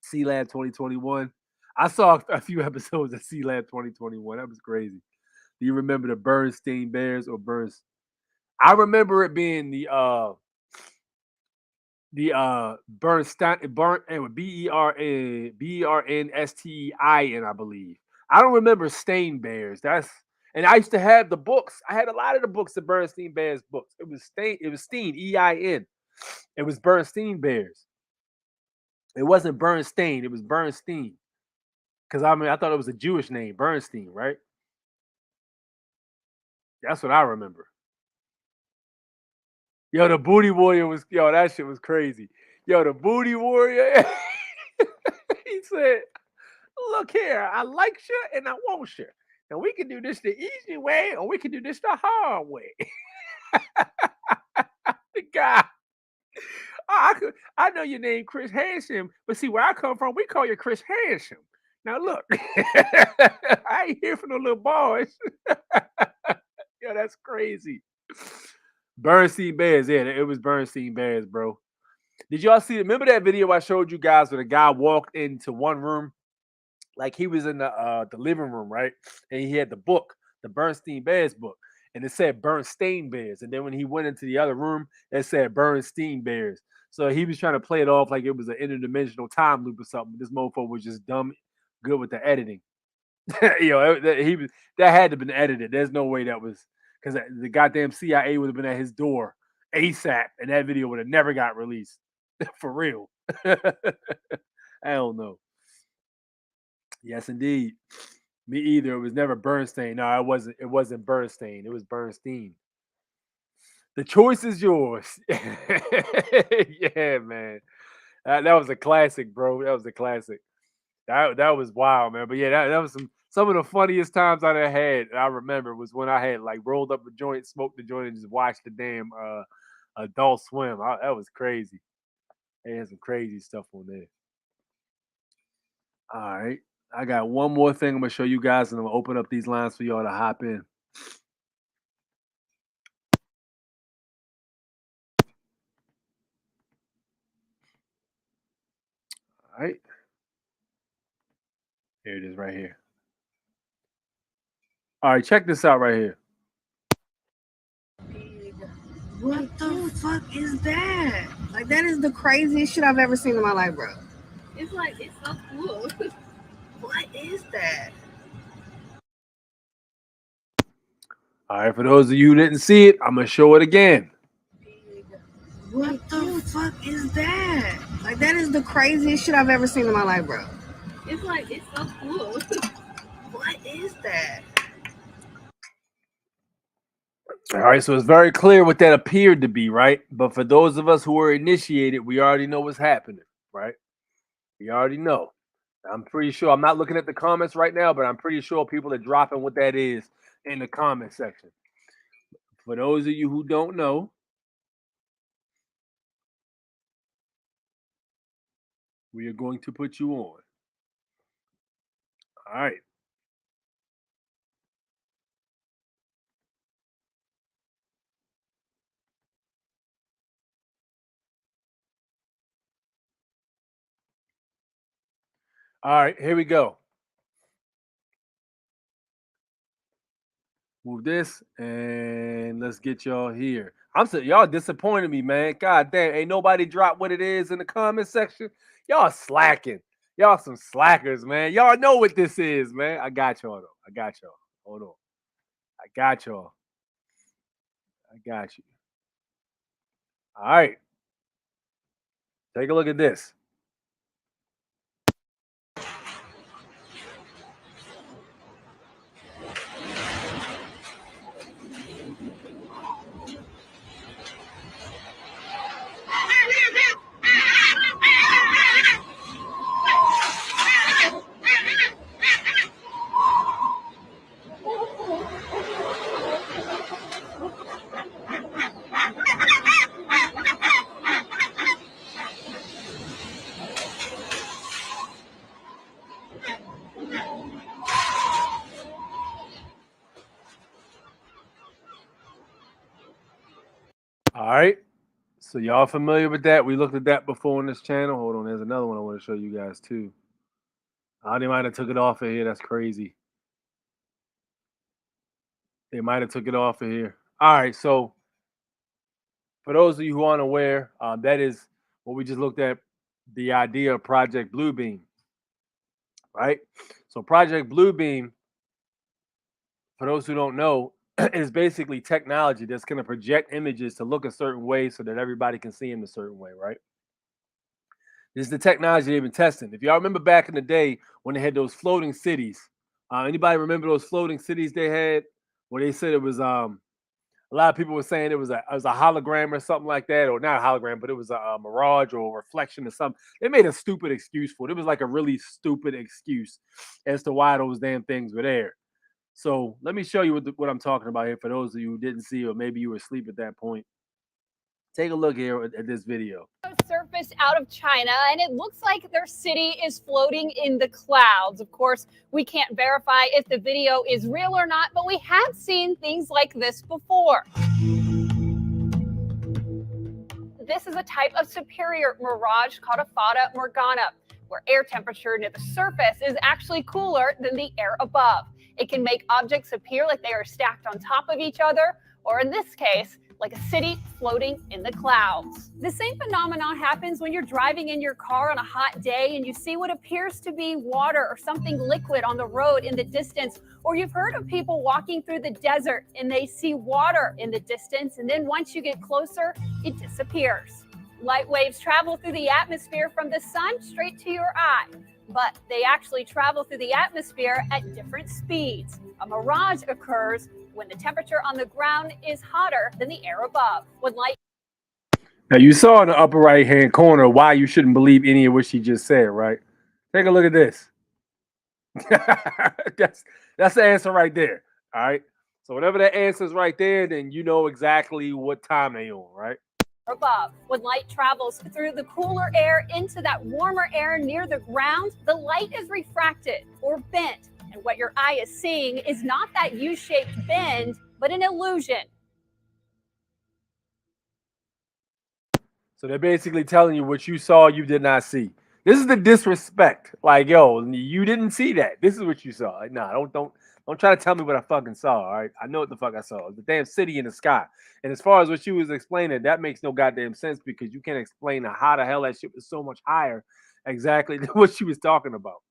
C Lab 2021. I saw a few episodes of C Lab 2021. That was crazy. Do you remember the Bernstein Bears or Burns? I remember it being the Bernstein Burn it would Bernstein, I believe. I don't remember Stain Bears. That's and I used to have the books. I had a lot of the books, the Bernstein Bears books. It was Steen, EIN. It was Bernstein Bears. It wasn't Bernstein, it was Bernstein. Because I thought it was a Jewish name, Bernstein, right? That's what I remember. Yo, the Booty Warrior was that shit was crazy. Yo, the Booty Warrior. He said, "Look here, I like you and I want you. And we can do this the easy way, or we can do this the hard way." The guy, I know your name Chris Handsome, but see where I come from, we call you Chris Handsome. Now look, I ain't here for no little boys. Yo, that's crazy. Bernstein Bears, yeah, it was Bernstein Bears, bro. Did y'all see? Remember that video I showed you guys where the guy walked into one room, like he was in the living room, right? And he had the book, the Bernstein Bears book, and it said Bernstein Bears. And then when he went into the other room, it said Bernstein Bears. So he was trying to play it off like it was an interdimensional time loop or something. This mofo was just dumb, good with the editing. That had to have been edited. There's no way that was because the goddamn CIA would have been at his door ASAP, and that video would have never got released. For real. Hell no. Yes, indeed. Me either. It was never Bernstein. No, it wasn't. It wasn't Bernstein. It was Bernstein. The choice is yours. Yeah, man. That was a classic, bro. That was a classic. That was wild, man. But yeah, that was some of the funniest times I done had. I remember was when I had like rolled up a joint, smoked the joint, and just watched the damn Adult Swim. That was crazy. They had some crazy stuff on there. All right. I got one more thing I'm gonna show you guys, and I'm gonna open up these lines for y'all to hop in. All right. Here it is right here. All right, check this out right here. What the fuck is that? Like, that is the craziest shit I've ever seen in my life, bro. It's like, it's so cool. What is that? All right, for those of you who didn't see it, I'm gonna show it again. What the fuck is that? Like, that is the craziest shit I've ever seen in my life, bro. It's like, it's so cool. What is that? All right, so it's very clear what that appeared to be, right? But for those of us who were initiated, we already know what's happening, right? We already know. I'm pretty sure. I'm not looking at the comments right now, but I'm pretty sure people are dropping what that is in the comment section. For those of you who don't know, we are going to put you on. All right. All right, here we go. Move this and let's get y'all here. Y'all disappointed me, man. God damn, ain't nobody dropped what it is in the comment section. Y'all slacking. Y'all some slackers, man. Y'all know what this is, man. I got y'all though. I got y'all. Hold on. I got y'all. I got you. All right. Take a look at this. All right. So y'all familiar with that? We looked at that before on this channel. Hold on, there's another one I want to show you guys too. They might have took it off of here. That's crazy. They might have took it off of here. All right. So for those of you who aren't aware, that is what we just looked at, the idea of Project Bluebeam, right? So Project Bluebeam, for those who don't know, is basically technology that's going to project images to look a certain way so that everybody can see them a certain way, right? This is the technology they've been testing. If y'all remember back in the day when they had those floating cities, anybody remember those floating cities they had where they said it was a lot of people were saying it was a hologram or something like that, or not a hologram, but it was a mirage or a reflection or something. They made a stupid excuse for it. It was like a really stupid excuse as to why those damn things were there. So let me show you what I'm talking about here for those of you who didn't see, or maybe you were asleep at that point. Take a look here at this video. Surfaced out of China, and it looks like their city is floating in the clouds. Of course, we can't verify if the video is real or not, but we have seen things like this before. This is a type of superior mirage called a fata morgana, where air temperature near the surface is actually cooler than the air above. It can make objects appear like they are stacked on top of each other, or in this case, like a city floating in the clouds. The same phenomenon happens when you're driving in your car on a hot day and you see what appears to be water or something liquid on the road in the distance, or you've heard of people walking through the desert and they see water in the distance, and then once you get closer, it disappears. Light waves travel through the atmosphere from the sun straight to your eye, but they actually travel through the atmosphere at different speeds. A mirage occurs when the temperature on the ground is hotter than the air above. When light Now you saw in the upper right hand corner why you shouldn't believe any of what she just said, right? Take a look at this. that's the answer right there. All right. So whatever that answer is right there, then you know exactly what time they on, right? above. When light travels through the cooler air into that warmer air near the ground, the light is refracted or bent. And what your eye is seeing is not that U-shaped bend, but an illusion. So they're basically telling you what you saw, you did not see. This is the disrespect. Like, yo, you didn't see that. This is what you saw. Like, nah, don't try to tell me what I fucking saw. All right, I know what the fuck I saw. The damn city in the sky. And as far as what you was explaining, that makes no goddamn sense because you can't explain how the hell that shit was so much higher. Exactly what she was talking about.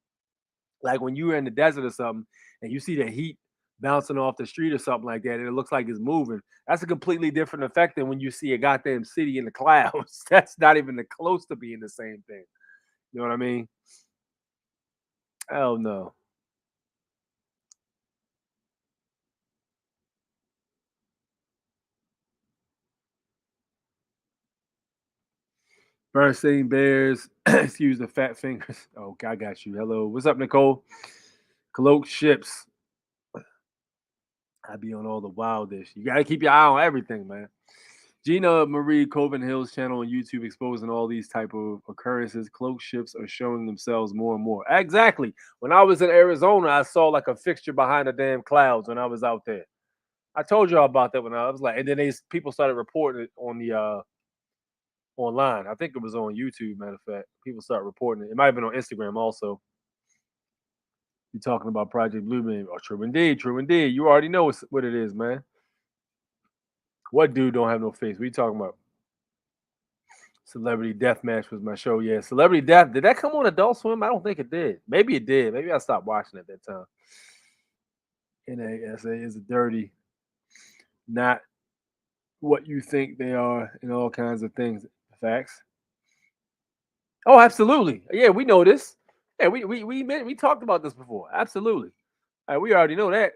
Like when you were in the desert or something and you see the heat bouncing off the street or something like that, and it looks like it's moving. That's a completely different effect than when you see a goddamn city in the clouds. That's not even close to being the same thing. You know what I mean? Hell no. Bernstein Bears, excuse the fat fingers. Okay, I got you. Hello. What's up, Nicole? Colloque ships. I be on all the wildish. You got to keep your eye on everything, man. Gina Marie Coven Hill's channel on YouTube exposing all these type of occurrences. Cloak ships are showing themselves more and more. Exactly. When I was in Arizona, I saw like a fixture behind the damn clouds when I was out there. I told y'all about that when I was like, and then people started reporting it on the online. I think it was on YouTube, matter of fact. People started reporting it. It might have been on Instagram also. You're talking about Project Bluebeam. Oh, true indeed, true indeed. You already know what it is, man. What dude don't have no face? What are you talking about? Celebrity Deathmatch was my show. Yeah, Celebrity Death. Did that come on Adult Swim? I don't think it did. Maybe it did. Maybe I stopped watching at that time. NASA is a dirty, not what you think they are, and all kinds of things. Facts. Oh, absolutely. Yeah, we know this. Yeah, we talked about this before. Absolutely. We already know that.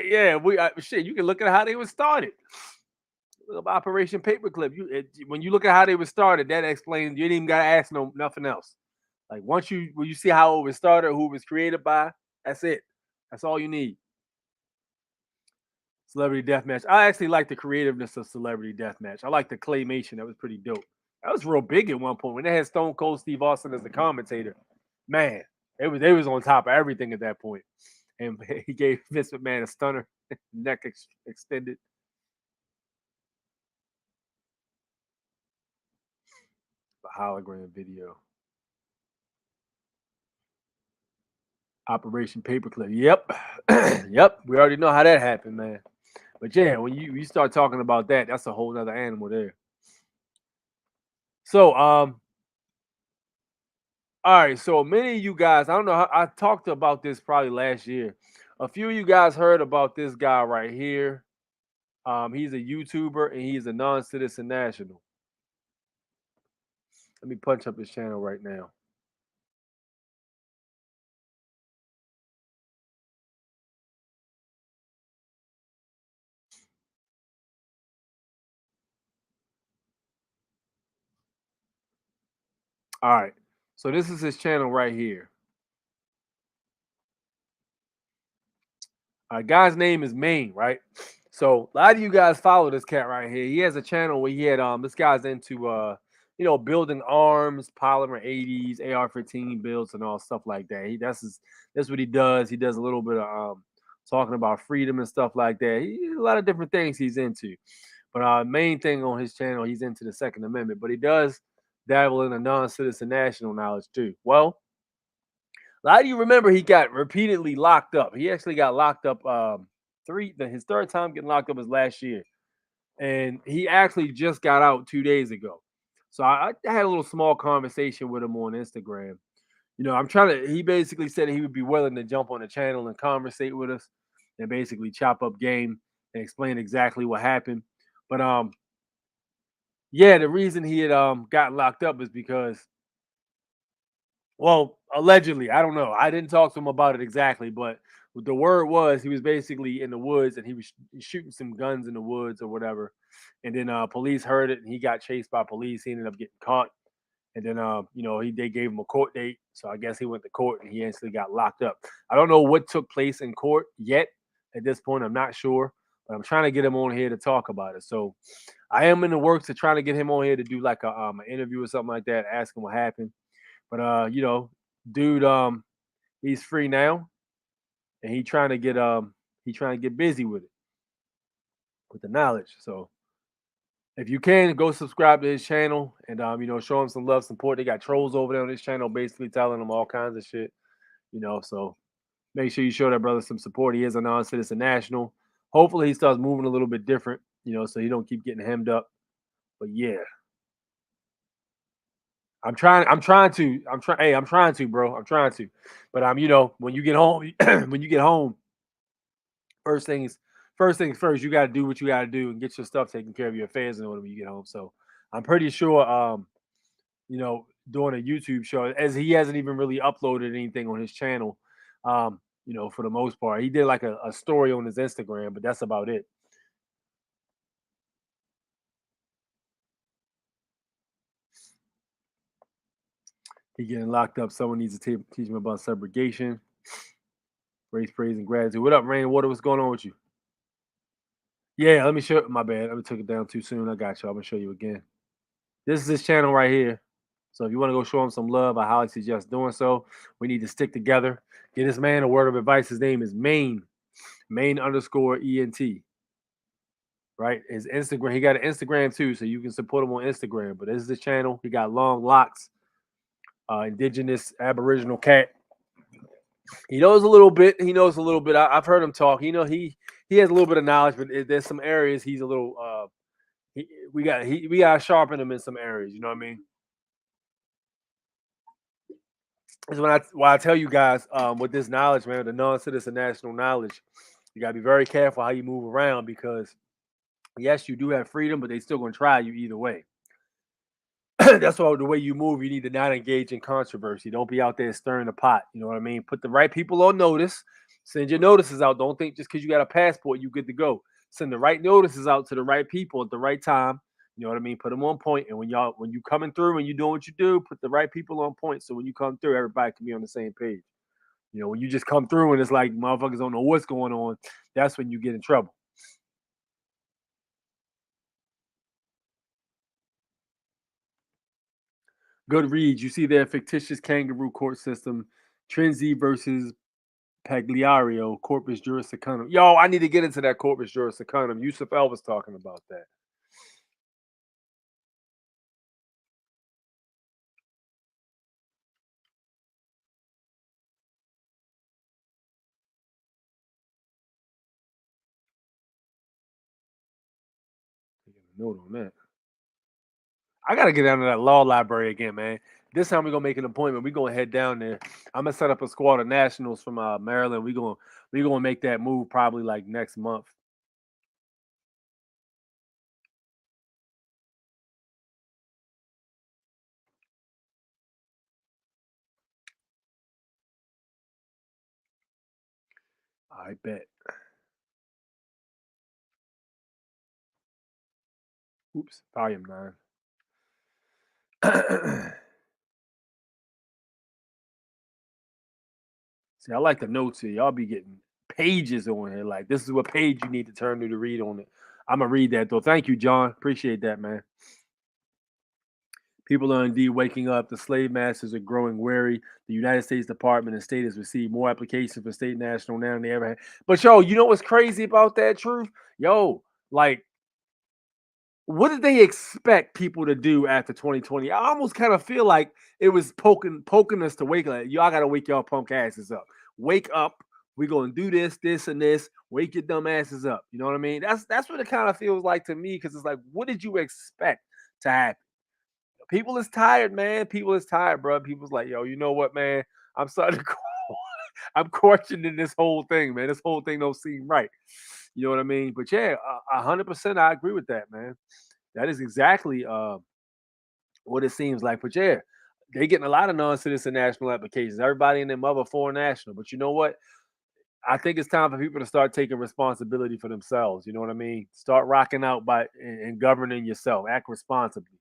Yeah, shit. You can look at how they were started. Look up Operation Paperclip. When you look at how they were started, that explains. You didn't even gotta ask nothing else. Like when you see how it was started, who it was created by, that's it. That's all you need. Celebrity Deathmatch. I actually like the creativeness of Celebrity Deathmatch. I like the claymation. That was pretty dope. That was real big at one point when they had Stone Cold Steve Austin as the commentator. Man, they was on top of everything at that point. And he gave Vince McMahon a stunner, neck extended. The hologram video. Operation Paperclip. Yep. Yep. We already know how that happened, man. But yeah, when you start talking about that, that's a whole other animal there. So, all right. So many of you guys, I don't know how I talked about this probably last year. A few of you guys heard about this guy right here. He's a YouTuber and he's a non-citizen national. Let me punch up his channel right now. All right. So this is his channel right here. Guy's name is Maine, right? So a lot of you guys follow this cat right here. He has a channel where he had this guy's into building arms, polymer 80s, AR-15 builds, and all stuff like that. That's what he does. He does a little bit of talking about freedom and stuff like that. A lot of different things he's into. But main thing on his channel, he's into the Second Amendment, but he does dabble in a non-citizen national knowledge too. Well, a lot of you remember he got repeatedly locked up. He actually got locked up his third time getting locked up was last year. And he actually just got out 2 days ago. So I had a little small conversation with him on Instagram. He basically said he would be willing to jump on the channel and conversate with us and basically chop up game and explain exactly what happened. But yeah, the reason he had gotten locked up is because, well, allegedly, I don't know. I didn't talk to him about it exactly, but the word was he was basically in the woods and he was shooting some guns in the woods or whatever. And then police heard it and he got chased by police. He ended up getting caught. And then they gave him a court date. So I guess he went to court and he actually got locked up. I don't know what took place in court yet at this point. I'm not sure. But I'm trying to get him on here to talk about it. So I am in the works of trying to get him on here to do like an interview or something like that, ask him what happened. But dude, he's free now, and he trying to get busy with the knowledge. So if you can, go subscribe to his channel and show him some love, support. They got trolls over there on his channel, basically telling him all kinds of shit. So make sure you show that brother some support. He is a non-citizen national. Hopefully, he starts moving a little bit different. So he don't keep getting hemmed up. But yeah. I'm trying to, bro. I'm trying to. But when you get home, first things first, you gotta do what you gotta do and get your stuff taken care of, your affairs in order when you get home. So I'm pretty sure doing a YouTube show, as he hasn't even really uploaded anything on his channel, for the most part. He did like a story on his Instagram, but that's about it. He getting locked up. Someone needs to teach him about segregation, race, praise, and gratitude. What up, Rain Water? What's going on with you? Yeah, let me show. My bad. I took it down too soon. I got you. I'm gonna show you again. This is his channel right here. So if you want to go show him some love, I highly suggest doing so. We need to stick together. Get this man a word of advice. His name is Main _ENT. Right? His Instagram. He got an Instagram too, so you can support him on Instagram. But this is his channel. He got long locks. Indigenous Aboriginal cat. He knows a little bit. I've heard him talk. He has a little bit of knowledge, but there's some areas he's a little. We got to sharpen him in some areas. You know what I mean? Is why I tell you guys with this knowledge, man, the non-citizen national knowledge, you got to be very careful how you move around because yes, you do have freedom, but they still gonna try you either way. That's why the way you move, you need to not engage in controversy. Don't be out there stirring the pot. You know what I mean? Put the right people on notice. Send your notices out. Don't think just because you got a passport, you good to go. Send the right notices out to the right people at the right time. You know what I mean? Put them on point. And when you coming through and you doing what you do, put the right people on point. So when you come through, everybody can be on the same page. When you just come through and it's like motherfuckers don't know what's going on, that's when you get in trouble. Good reads. You see their fictitious kangaroo court system, Trinzi versus Pagliario, Corpus Juris Secundum. Yo, I need to get into that Corpus Juris Secundum. Yusuf El was talking about that. Taking a note on that. I gotta get down to that law library again, man. This time we're gonna make an appointment. We're gonna head down there. I'm gonna set up a squad of nationals from Maryland. We're gonna make that move probably like next month. I bet. Oops, volume 9. See, I like the notes here. Y'all be getting pages on here. Like, this is what page you need to turn to read on it. I'm gonna read that though. Thank you, John. Appreciate that, man. People are indeed waking up. The slave masters are growing wary. The United States Department of State has received more applications for state national now than they ever had. But yo, you know what's crazy about that truth? Yo, like, what did they expect people to do after 2020? I almost kind of feel like it was poking us to wake up. Y'all gotta wake y'all punk asses up. Wake up. We're gonna do this, this, and this. Wake your dumb asses up. You know what I mean? That's what it kind of feels like to me, because it's like, what did you expect to happen? People is tired, man. People is tired, bro. People's like, yo, you know what, man? I'm starting to I'm questioning this whole thing, man. This whole thing don't seem right. You know what I mean? But yeah, 100% I agree with that, man. That is exactly what it seems like. But yeah, they getting a lot of non-citizen national applications. Everybody in their mother foreign national. But you know what? I think it's time for people to start taking responsibility for themselves. You know what I mean? Start rocking out and governing yourself. Act responsibly.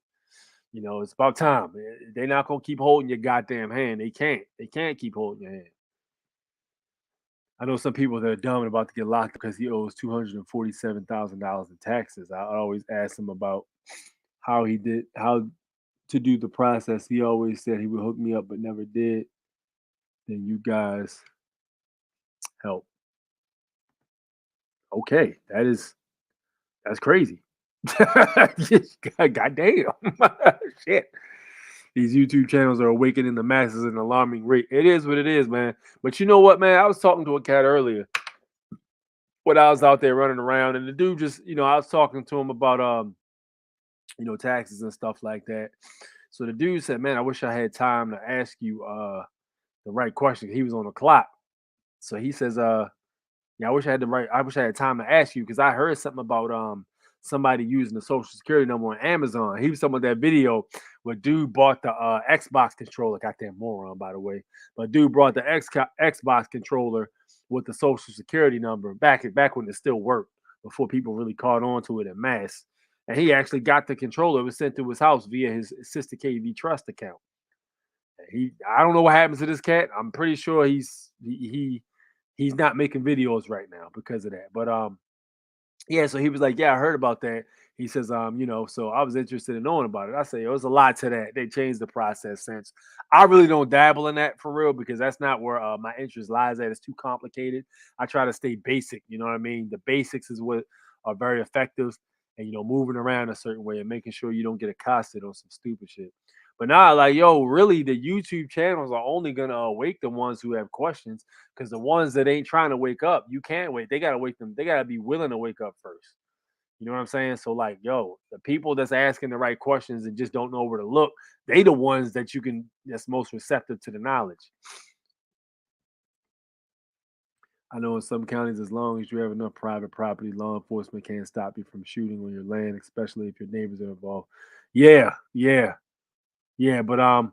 You know, it's about time. They're not gonna keep holding your goddamn hand. They can't. They can't keep holding your hand. I know some people that are dumb and about to get locked because he owes $247,000 in taxes. I always ask him about how to do the process. He always said he would hook me up, but never did. Then you guys help. Okay, that's crazy. God damn. Shit. These YouTube channels are awakening the masses at an alarming rate. It is what it is, man. But you know what, man? I was talking to a cat earlier when I was out there running around, and the dude just, I was talking to him about taxes and stuff like that. So the dude said, man, I wish I had time to ask you the right question. He was on the clock. So he says, yeah, I wish I had time to ask you, because I heard something about somebody using the social security number on Amazon. He was talking about that video where dude bought the Xbox controller. Goddamn moron, by the way. But dude brought the Xbox controller with the social security number back when it still worked, before people really caught on to it en masse. And he actually got the controller. It was sent to his house via his Sister KV Trust account. I don't know what happens to this cat. I'm pretty sure he's not making videos right now because of that. But yeah, so he was like, yeah, I heard about that. He says, so I was interested in knowing about it. I say, it was a lot to that. They changed the process since. I really don't dabble in that for real, because that's not where my interest lies at. It's too complicated. I try to stay basic. You know what I mean? The basics is what are very effective, and, moving around a certain way and making sure you don't get accosted on some stupid shit. But now, like, yo, really, the YouTube channels are only going to awake the ones who have questions, because the ones that ain't trying to wake up, you can't wait. They got to wake them. They got to be willing to wake up first. You know what I'm saying? So, like, yo, the people that's asking the right questions and just don't know where to look, they the ones that's most receptive to the knowledge. I know in some counties, as long as you have enough private property, law enforcement can't stop you from shooting on your land, especially if your neighbors are involved. Yeah. But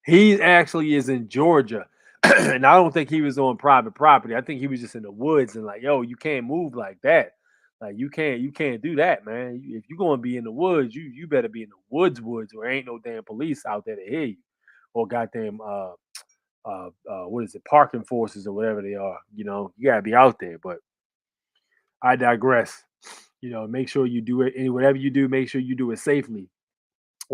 he actually is in Georgia, and I don't think he was on private property. I think he was just in the woods, and like, yo, you can't move like that. Like, you can't do that, man. If you're gonna be in the woods, you better be in the woods, where ain't no damn police out there to hear you, or goddamn what is it, parking forces or whatever they are. You gotta be out there. But I digress. Make sure you do it, and whatever you do, make sure you do it safely.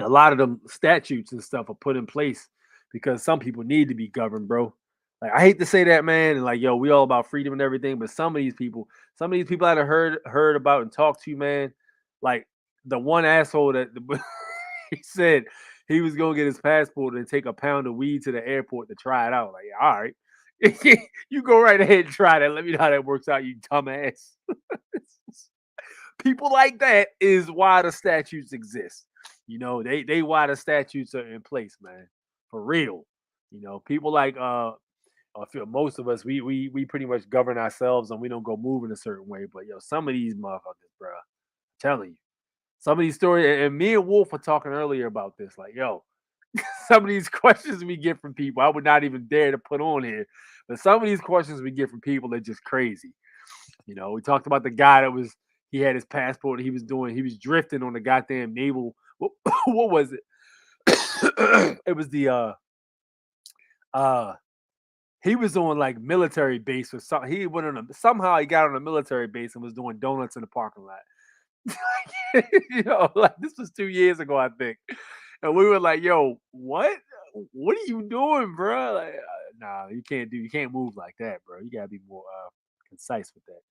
A lot of them statutes and stuff are put in place because some people need to be governed, bro. Like, I hate to say that, man, and like, yo, we all about freedom and everything, but some of these people I've heard about and talked to, man, like the one asshole that he said he was gonna get his passport and take a pound of weed to the airport to try it out. Like, all right, you go right ahead and try that. Let me know how that works out, you dumbass. People like that is why the statutes exist. They why the statutes are in place, man. For real. People like I feel most of us, we pretty much govern ourselves and we don't go move in a certain way. But yo, some of these motherfuckers, bro, I'm telling you, some of these stories, and me and Wolf were talking earlier about this. Like, yo, some of these questions we get from people, I would not even dare to put on here. But some of these questions we get from people are just crazy. We talked about the guy that he had his passport. He was drifting on the goddamn naval. What was it? It was the he was on like military base or something. He went on somehow he got on a military base and was doing donuts in the parking lot. Like this was 2 years ago, I think. And we were like, yo, what? What are you doing, bro? Like, nah, you can't move like that, bro. You gotta be more concise with that.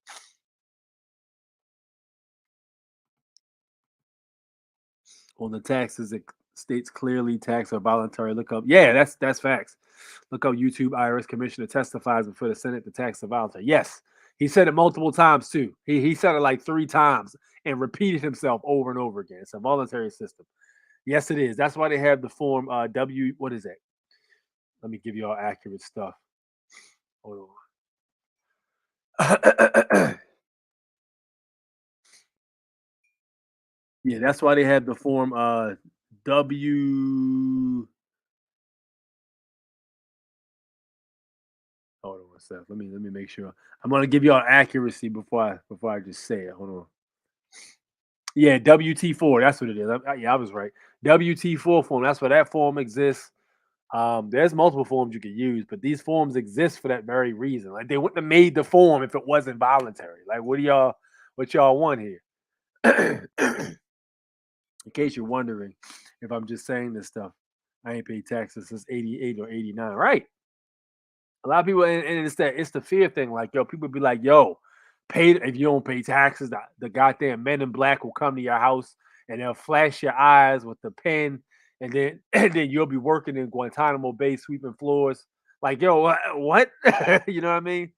On the taxes, it states clearly tax or voluntary. Look up. Yeah, that's facts. Look up YouTube IRS commissioner testifies before the Senate the tax or voluntary. Yes, he said it multiple times too. He said it like 3 times and repeated himself over and over again. It's a voluntary system. Yes, it is. That's why they have the form W. What is that? Let me give you all accurate stuff. Hold on. Yeah, that's why they have the form W. Hold on one second. Let me make sure. I'm gonna give y'all accuracy before I just say it. Hold on. Yeah, WT4. That's what it is. I was right. WT4 form. That's where that form exists. There's multiple forms you can use, but these forms exist for that very reason. Like they wouldn't have made the form if it wasn't voluntary. Like what y'all want here? In case you're wondering if I'm just saying this stuff, I ain't paid taxes since 88 or 89. Right. A lot of people, and it's the fear thing. Like, yo, people be like, yo, pay if you don't pay taxes, the goddamn men in black will come to your house and they'll flash your eyes with the pen, and then you'll be working in Guantanamo Bay sweeping floors. Like, yo, what? You know what I mean?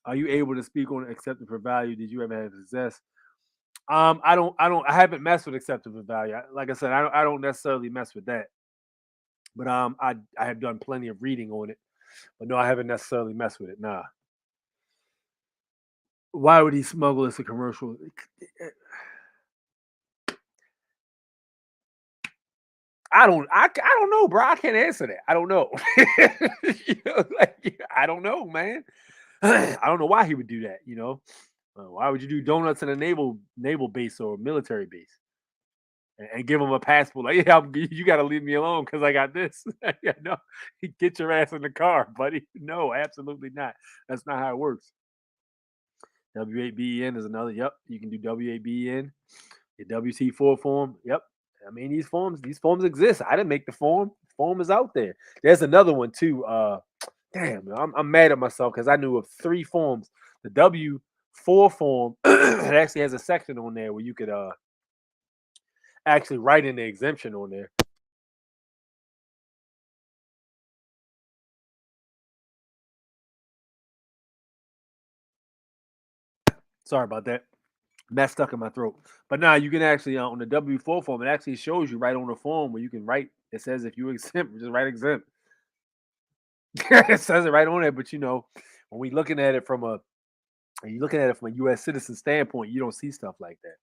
Are you able to speak on accepting for value? Did you ever have success? I haven't messed with accepting for value. Like I said, I don't necessarily mess with that. But I have done plenty of reading on it. But no, I haven't necessarily messed with it. Nah. Why would he smuggle this a commercial? I don't know, bro. I can't answer that. I don't know. I don't know, man. I don't know why he would do that. Why would you do donuts in a naval base or military base and give him a passport? Like, yeah, you got to leave me alone because I got this. Yeah, no, get your ass in the car, buddy. No, absolutely not. That's not how it works. W8BEN is another. Yep, you can do W8BEN. Your WT4 form. Yep. I mean, these forms exist. I didn't make the form. The form is out there. There's another one too. Damn, I'm mad at myself because I knew of 3 forms. The W4 form it actually has a section on there where you could actually write in the exemption on there. Sorry about that. That stuck in my throat. But now you can actually on the W4 form, it actually shows you right on the form where you can write. It says if you exempt, just write exempt. It says it right on there. But when we looking at it from a U.S. citizen standpoint, you don't see stuff like that.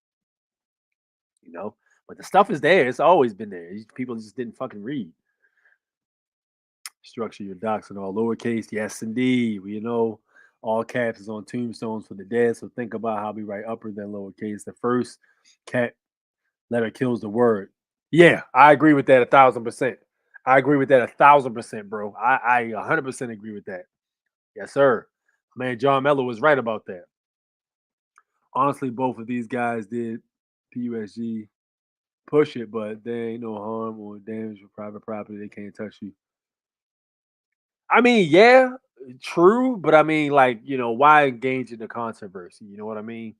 But the stuff is there. It's always been there. People just didn't fucking read. Structure your docs in all lowercase. Yes, indeed. All caps is on tombstones for the dead. So think about how we write upper than lowercase. The first cap letter kills the word. Yeah, I agree with that 1,000%. I agree with that 1,000%, bro. I 100% agree with that. Yes, sir. Man, John Mellor was right about that. Honestly, both of these guys did PUSG push it, but there ain't no harm or damage for private property. They can't touch you. I mean, yeah, true, but I mean, like, why engage in the controversy? You know what I mean?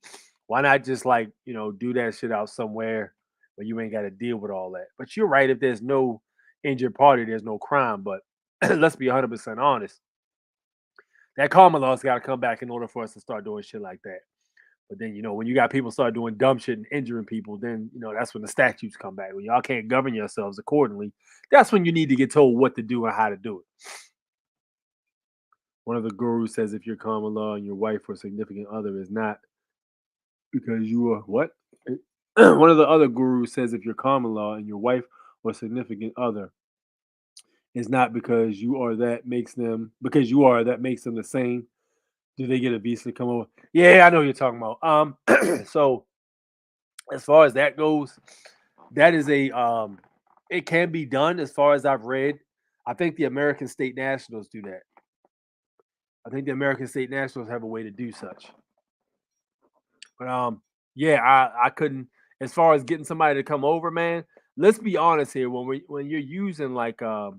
Why not just do that shit out somewhere where you ain't got to deal with all that? But you're right. If there's no injured party, there's no crime. But let's be 100% honest. That karma law's got to come back in order for us to start doing shit like that. But then, when you got people start doing dumb shit and injuring people, then, that's when the statutes come back. When y'all can't govern yourselves accordingly, that's when you need to get told what to do and how to do it. One of the gurus says if you're common law and your wife or significant other is not because you are what? One of the other gurus says if you're common law and your wife or significant other is not because you are that makes them the same. Do they get a visa to come over? Yeah, I know what you're talking about. So as far as that goes, that is it can be done as far as I've read. I think the American State Nationals do that. I think the American State Nationals have a way to do such. But yeah, I couldn't. As far as getting somebody to come over, man. Let's be honest here. When you're using uh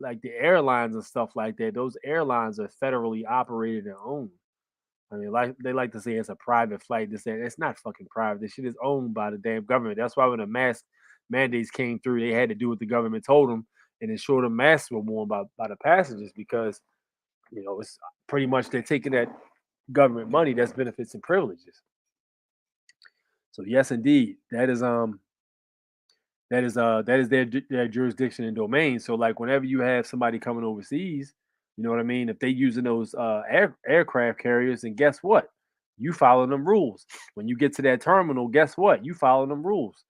like the airlines and stuff like that, those airlines are federally operated and owned. I mean, like they like to say it's a private flight. This and it's not fucking private. This shit is owned by the damn government. That's why when the mask mandates came through, they had to do what the government told them and ensure the masks were worn by the passengers because it's pretty much they're taking that government money that's benefits and privileges. So yes, indeed, that is their jurisdiction and domain. So like whenever you have somebody coming overseas, you know what I mean. If they using those aircraft carriers, and guess what, you follow them rules. When you get to that terminal, guess what, you follow them rules.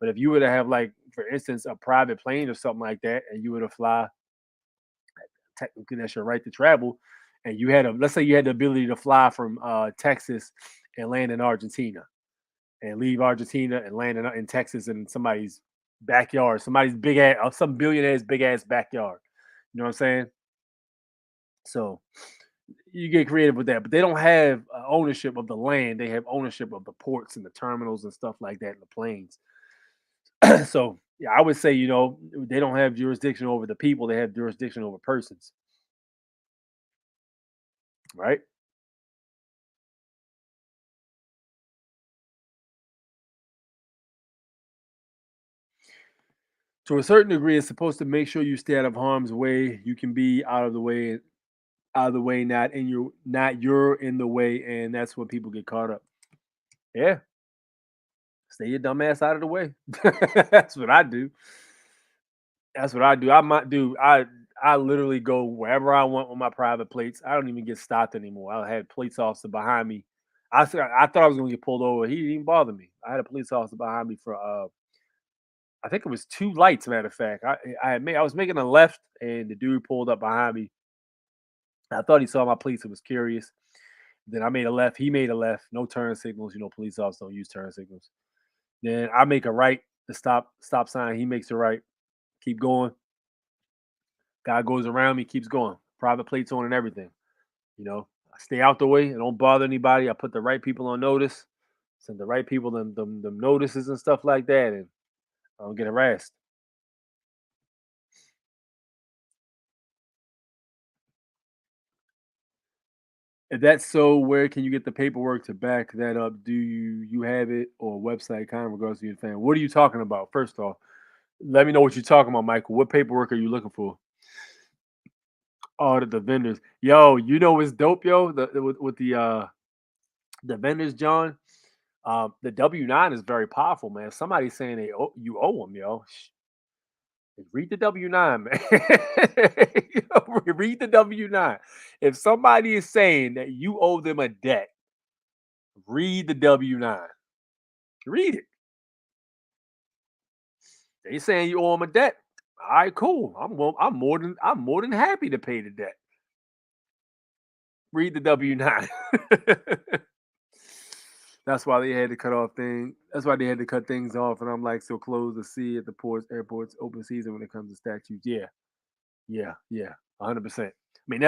But if you were to have like, for instance, a private plane or something like that, and you were to fly, technically that's your right to travel, and you had let's say you had the ability to fly from Texas and land in Argentina, and leave Argentina and land in Texas in somebody's backyard, somebody's big ass, some billionaire's big ass backyard. You know what I'm saying? So you get creative with that, but they don't have ownership of the land. They have ownership of the ports and the terminals and stuff like that, and the planes. So yeah, I would say they don't have jurisdiction over the people. They have jurisdiction over persons, right? To a certain degree, it's supposed to make sure you stay out of harm's way. You can be out of the way, not you're in the way, and that's when people get caught up. Yeah, stay your dumb ass out of the way. That's what I do. That's what I do. I literally go wherever I want with my private plates. I don't even get stopped anymore. I had a police officer behind me. I thought I was gonna get pulled over. He didn't even bother me. I had a police officer behind me for I think it was 2 lights. Matter of fact, I was making a left, and the dude pulled up behind me. I thought he saw my plates and was curious. Then I made a left. He made a left. No turn signals. Police officers don't use turn signals. Then I make a right. The stop sign. He makes a right. Keep going. Guy goes around me. Keeps going. Private plates on and everything. I stay out the way. I don't bother anybody. I put the right people on notice. Send the right people them notices and stuff like that, and I don't get harassed. If that's so, where can you get the paperwork to back that up? Do you have it or a website kind of regards to your fan? What are you talking about? First off, let me know what you're talking about, Michael. What paperwork are you looking for? Oh, the vendors. Yo, it's dope, yo. With the vendors, John. The W-9 is very powerful, man. If somebody's saying you owe them, yo. Read the W-9, man. Read the W-9. If somebody is saying that you owe them a debt, read the W-9. Read it. They saying you owe them a debt. All right, cool. I'm more than happy to pay the debt. Read the W-9. That's why they had to cut off things. That's why they had to cut things off. And I'm like, so close the sea at the ports, airports, open season when it comes to statutes. Yeah, 100%. I mean,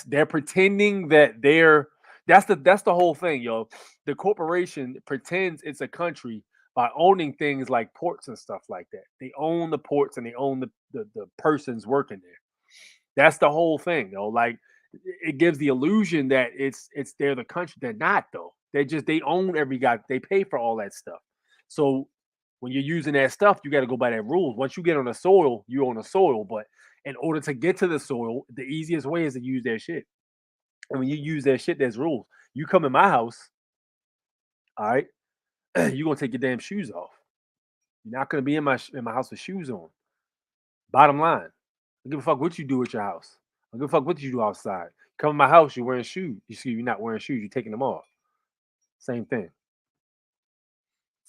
they're pretending that that's the whole thing, yo. The corporation pretends it's a country by owning things like ports and stuff like that. They own the ports and they own the persons working there. That's the whole thing, though. Like it gives the illusion that it's they're the country. They're not, though. They own every guy. They pay for all that stuff. So when you're using that stuff, you got to go by that rules. Once you get on the soil, you own the soil. But in order to get to the soil, the easiest way is to use their shit. And when you use their shit, there's rules. You come in my house, all right, you're gonna take your damn shoes off. You're not gonna be in my house with shoes on. Bottom line, I give a fuck what you do at your house. I give a fuck what you do outside. Come in my house, you're wearing shoes. You see, you're not wearing shoes. You're taking them off. Same thing.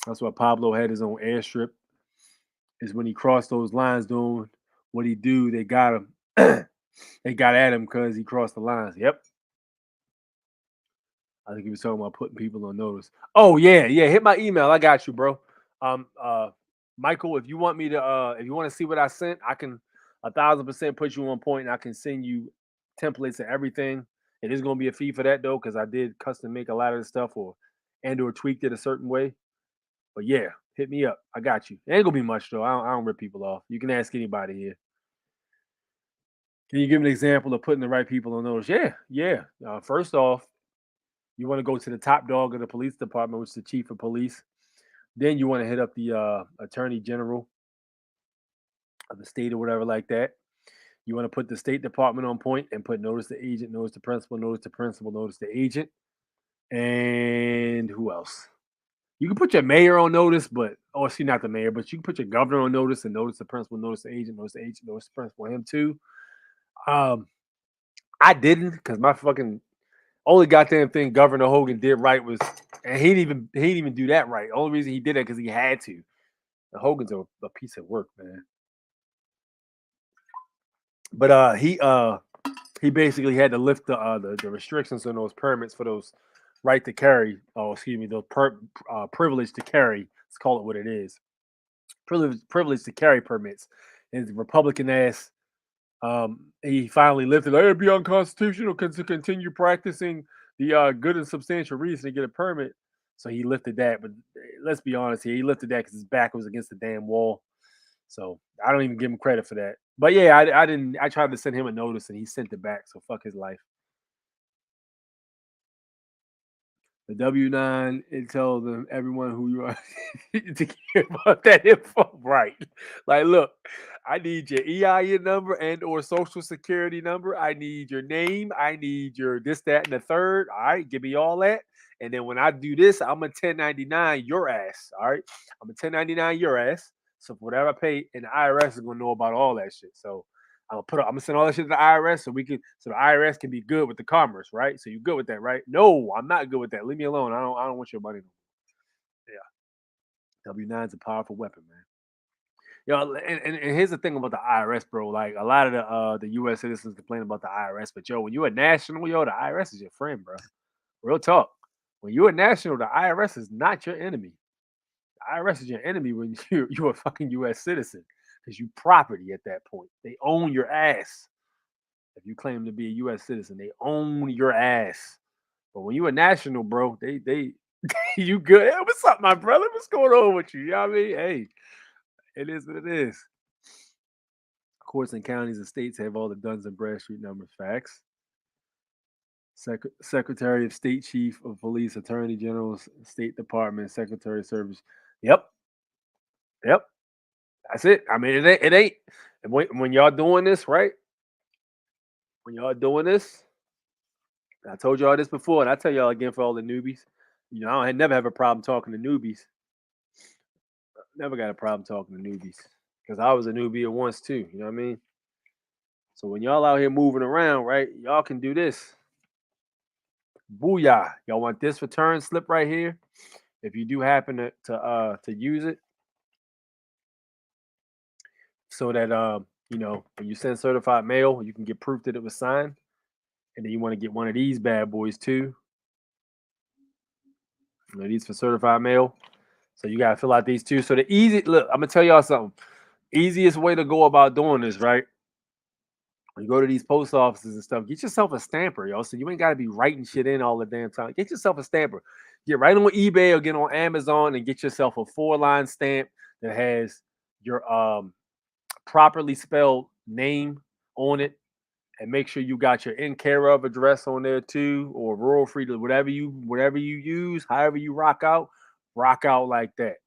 That's why Pablo had his own airstrip. Is when he crossed those lines doing what he do, they got him. They got at him because he crossed the lines. Yep. I think he was talking about putting people on notice. Oh yeah. Hit my email. I got you, bro. Michael, if you want me to, if you want to see what I sent, I can 1,000% put you on point, and I can send you templates and everything. It is going to be a fee for that though, because I did custom make a lot of the stuff or tweaked it a certain way. But yeah, hit me up. I got you. It ain't gonna be much though. I don't rip people off. You can ask anybody here. Can you give me an example of putting the right people on notice? Yeah, yeah. First off, you want to go to the top dog of the police department, which is the chief of police. Then you want to hit up the attorney general of the state or whatever like that. You want to put the State Department on point and put notice to agent, notice to principal, notice to principal, notice to agent. And who else? You can put your mayor on notice, but see, not the mayor, but you can put your governor on notice and notice the principal, notice the agent, notice the agent, notice the principal, him too. I didn't because my fucking only goddamn thing Governor Hogan did right was, and he didn't even do that right. The only reason he did it because he had to. And Hogan's a piece of work, man. But he basically had to lift the restrictions on those permits for those right to carry. Oh, excuse me, those privilege to carry. Let's call it what it is. Privilege to carry permits. And the Republican ass, he finally lifted. It'd be unconstitutional to continue practicing the good and substantial reason to get a permit. So he lifted that. But let's be honest here, he lifted that because his back was against the damn wall. So I don't even give him credit for that. But yeah, I didn't. I tried to send him a notice and he sent it back. So fuck his life. The W-9, it tells them everyone who you are to care about that info. Right. Like, look, I need your EIN number and or social security number. I need your name. I need your this, that, and the third. All right, give me all that. And then when I do this, I'm a 1099 your ass. All right. I'm a 1099 your ass. So for whatever I pay, and the IRS is gonna know about all that shit. So I'm gonna send all that shit to the IRS so the IRS can be good with the commerce, right? So you good with that, right? No, I'm not good with that. Leave me alone. I don't want your money. Yeah. W-9 is a powerful weapon, man. Yo, and here's the thing about the IRS, bro. Like a lot of the US citizens complain about the IRS, but yo, when you're a national, yo, the IRS is your friend, bro. Real talk. When you're a national, the IRS is not your enemy. The IRS is your enemy when you're a fucking US citizen. Because you property at that point. They own your ass. If you claim to be a U.S. citizen, they own your ass. But when you a national, bro, they you good. Hey, what's up, my brother? What's going on with you? You know what I mean? Hey, it is what it is. Courts and counties and states have all the Duns and Bradstreet numbers. Facts. Secretary of State, Chief of Police, Attorney General, State Department, Secretary of Service. Yep. That's it. I mean, it ain't. And when y'all doing this, right? When y'all doing this, I told y'all this before, and I tell y'all again for all the newbies. You know, I never have a problem talking to newbies. Never got a problem talking to newbies because I was a newbie at once too. You know what I mean? So when y'all out here moving around, right? Y'all can do this. Booyah! Y'all want this return slip right here? If you do happen to use it, so that you know, when you send certified mail, you can get proof that it was signed. And then you want to get one of these bad boys too. You know, these for certified mail. So you gotta fill out these two. So look, I'm gonna tell y'all something. Easiest way to go about doing this, right? When you go to these post offices and stuff, get yourself a stamper, yo. So you ain't gotta be writing shit in all the damn time. Get yourself a stamper. Get right on eBay or get on Amazon and get yourself a 4-line stamp that has your properly spelled name on it. And make sure you got your in care of address on there too, or rural free to whatever you use, however you rock out like that.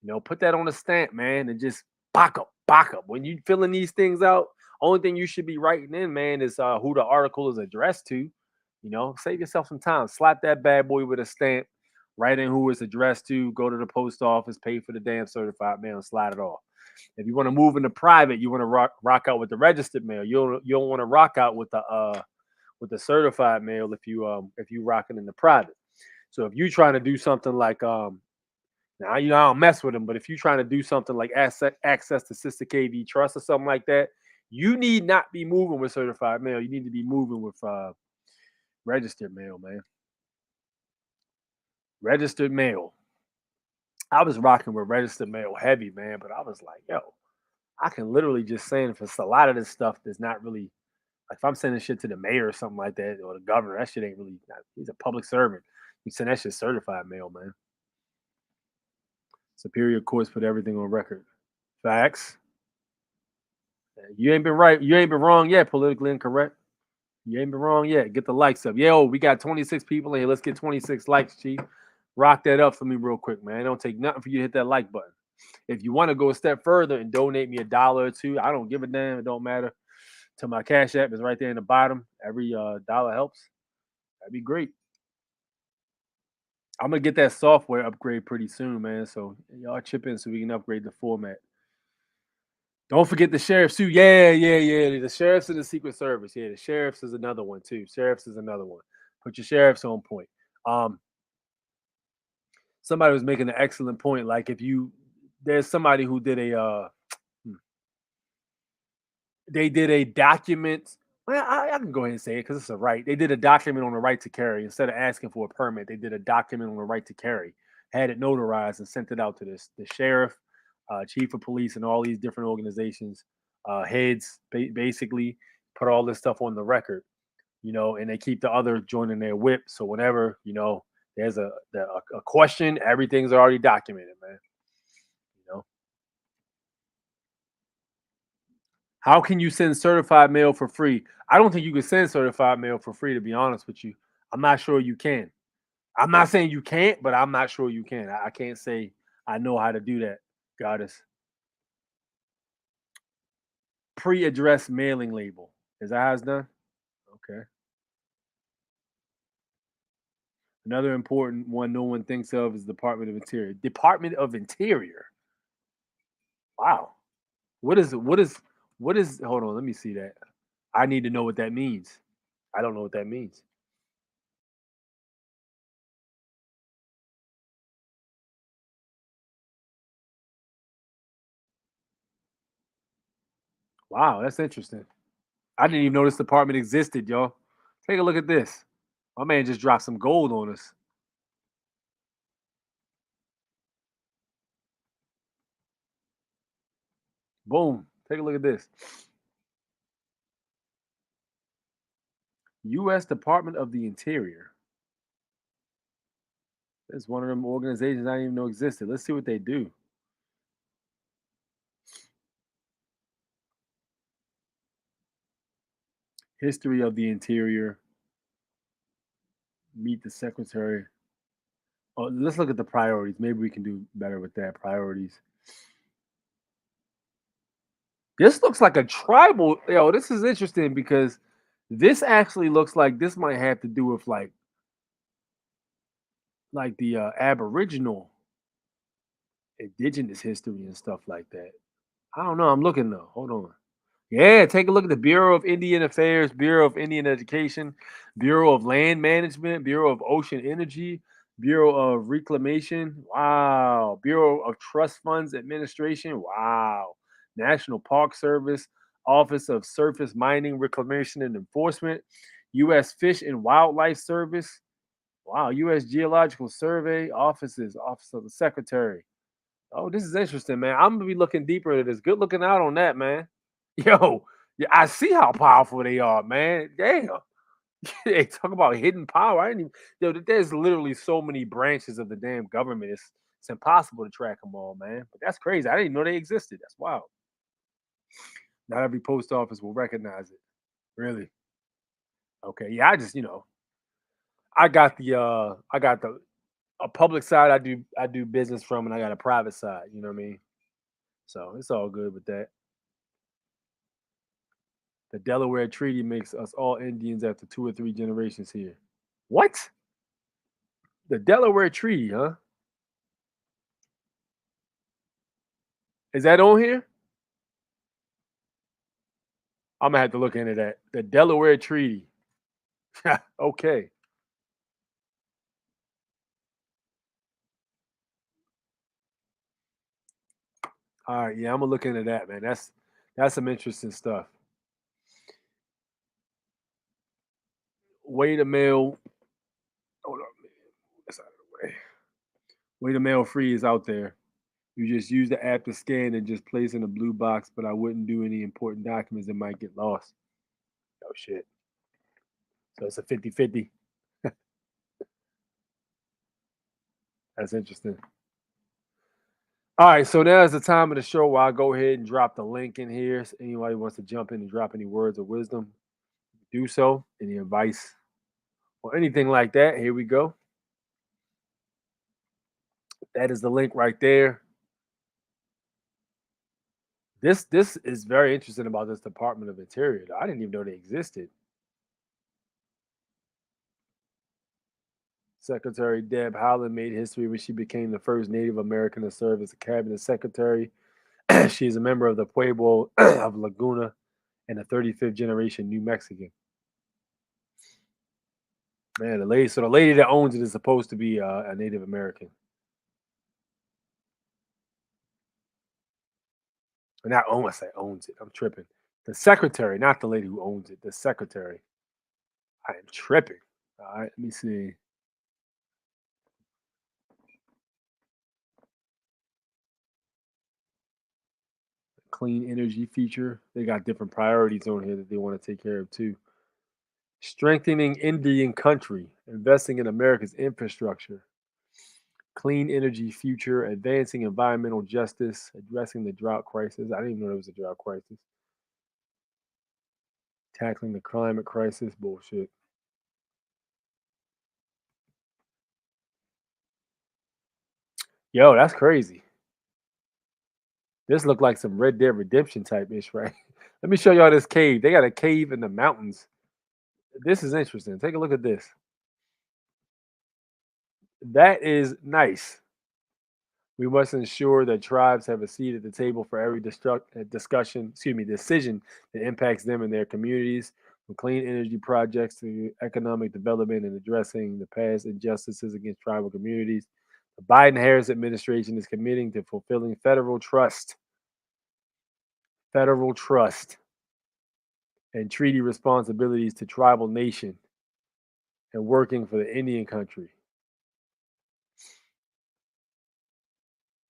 You know, put that on a stamp, man, and just back up. When you filling these things out, only thing you should be writing in, man, is who the article is addressed to. You know, save yourself some time. Slap that bad boy with a stamp, write in who it's addressed to, go to the post office, pay for the damn certified mail, and slide it off. If you want to move into private, you want to rock out with the registered mail. You don't want to rock out with the certified mail if you rocking in the private. So if you're trying to do something like now you know I don't mess with them, but if you're trying to do something like access to Sister KV Trust or something like that, you need not be moving with certified mail. You need to be moving with registered mail, man. Registered mail. I was rocking with registered mail heavy, man, but I was like, yo, I can literally just send for a lot of this stuff that's not really like if I'm sending shit to the mayor or something like that or the governor, that shit ain't really. He's a public servant. You send that shit certified mail, man. Superior courts put everything on record. Facts. You ain't been right. You ain't been wrong yet. Politically incorrect. You ain't been wrong yet. Get the likes up. Yo, we got 26 people in here. Let's get 26 likes, Chief. Rock that up for me real quick, man. It don't take nothing for you to hit that like button. If you want to go a step further and donate me $1 or $2, I don't give a damn. It don't matter. To my Cash App is right there in the bottom. Every dollar helps. That'd be great. I'm gonna get that software upgrade pretty soon, man. So y'all chip in so we can upgrade the format. Don't forget the sheriffs too. Yeah. The sheriffs and the Secret Service. Yeah, the sheriffs is another one too. Sheriffs is another one. Put your sheriffs on point. Somebody was making an excellent point. Like if there's somebody who did they did a document. Well, I can go ahead and say it because it's a right. They did a document on the right to carry instead of asking for a permit. They did a document on the right to carry, had it notarized, and sent it out to the sheriff, chief of police, and all these different organizations, heads. Basically, put all this stuff on the record, and they keep the other joining their whip. So whenever there's a question, everything's already documented, man. How can you send certified mail for free? I don't think you can send certified mail for free, to be honest with you. I'm not sure you can. I'm not saying you can't, but I'm not sure you can. I can't say I know how to do that, goddess. Pre-addressed mailing label. Is that how it's done? Okay. Another important one no one thinks of is Department of Interior. Department of Interior. Wow. What is hold on, let me see that. I need to know what that means. I don't know what that means. Wow, that's interesting. I didn't even know this department existed, y'all. Take a look at this. My man just dropped some gold on us. Boom. Take a look at this. U.S. Department of the Interior. It's one of them organizations I didn't even know existed. Let's see what they do. History of the Interior. Meet the Secretary. Oh, let's look at the priorities. Maybe we can do better with that. Priorities. This looks like a tribal. This is interesting because this actually looks like this might have to do with like the Aboriginal indigenous history and stuff like that. I don't know. I'm looking though. Hold on. Yeah, take a look at the Bureau of Indian Affairs, Bureau of Indian Education, Bureau of Land Management, Bureau of Ocean Energy, Bureau of Reclamation. Wow. Bureau of Trust Funds Administration. Wow. National Park Service, Office of Surface Mining, Reclamation and Enforcement, U.S. Fish and Wildlife Service. Wow. U.S. Geological Survey, Office of the Secretary. Oh, this is interesting, man. I'm gonna be looking deeper into this. Good looking out on that, man. Yo, yeah, I see how powerful they are, man. Damn. They talk about hidden power. I didn't even, there's literally so many branches of the damn government. It's impossible to track them all, man. But that's crazy. I didn't know they existed. That's wild. Not every post office will recognize it. Really? Okay. Yeah, I just, I got the a public side I do business from, and I got a private side, you know what I mean? So it's all good with that. The Delaware Treaty makes us all Indians after 2 or 3 generations here. What? The Delaware Treaty, huh? Is that on here? I'm gonna have to look into that. The Delaware Treaty. Okay. All right, yeah, I'm gonna look into that, man. That's some interesting stuff. Way to mail. Hold on, man. That's out of the way. Way to mail free is out there. You just use the app to scan and just place in a blue box, but I wouldn't do any important documents that might get lost. Oh, shit. So it's a 50-50. That's interesting. All right, so now is the time of the show where I go ahead and drop the link in here. So anybody wants to jump in and drop any words of wisdom, do so. Any advice or anything like that, here we go. That is the link right there. This is very interesting about this Department of Interior. I didn't even know they existed. Secretary Deb Haaland made history when she became the first Native American to serve as a cabinet secretary. She is a member of the Pueblo of Laguna and a 35th generation New Mexican. Man, the lady that owns it is supposed to be a Native American. Or not own, I say owns it. I'm tripping. The secretary, not the lady who owns it. The secretary. I am tripping. All right, let me see. Clean energy feature. They got different priorities on here that they want to take care of too. Strengthening Indian country, investing in America's infrastructure. Clean energy future, advancing environmental justice, addressing the drought crisis. I didn't even know there was a drought crisis. Tackling the climate crisis. Bullshit. Yo, that's crazy. This looked like some Red Dead Redemption type ish, right? Let me show y'all this cave. They got a cave in the mountains. This is interesting. Take a look at this. That is nice. We must ensure that tribes have a seat at the table for every decision that impacts them and their communities, from clean energy projects to economic development and addressing the past injustices against tribal communities. The Biden-Harris administration is committing to fulfilling federal trust, and treaty responsibilities to tribal nation and working for the Indian country.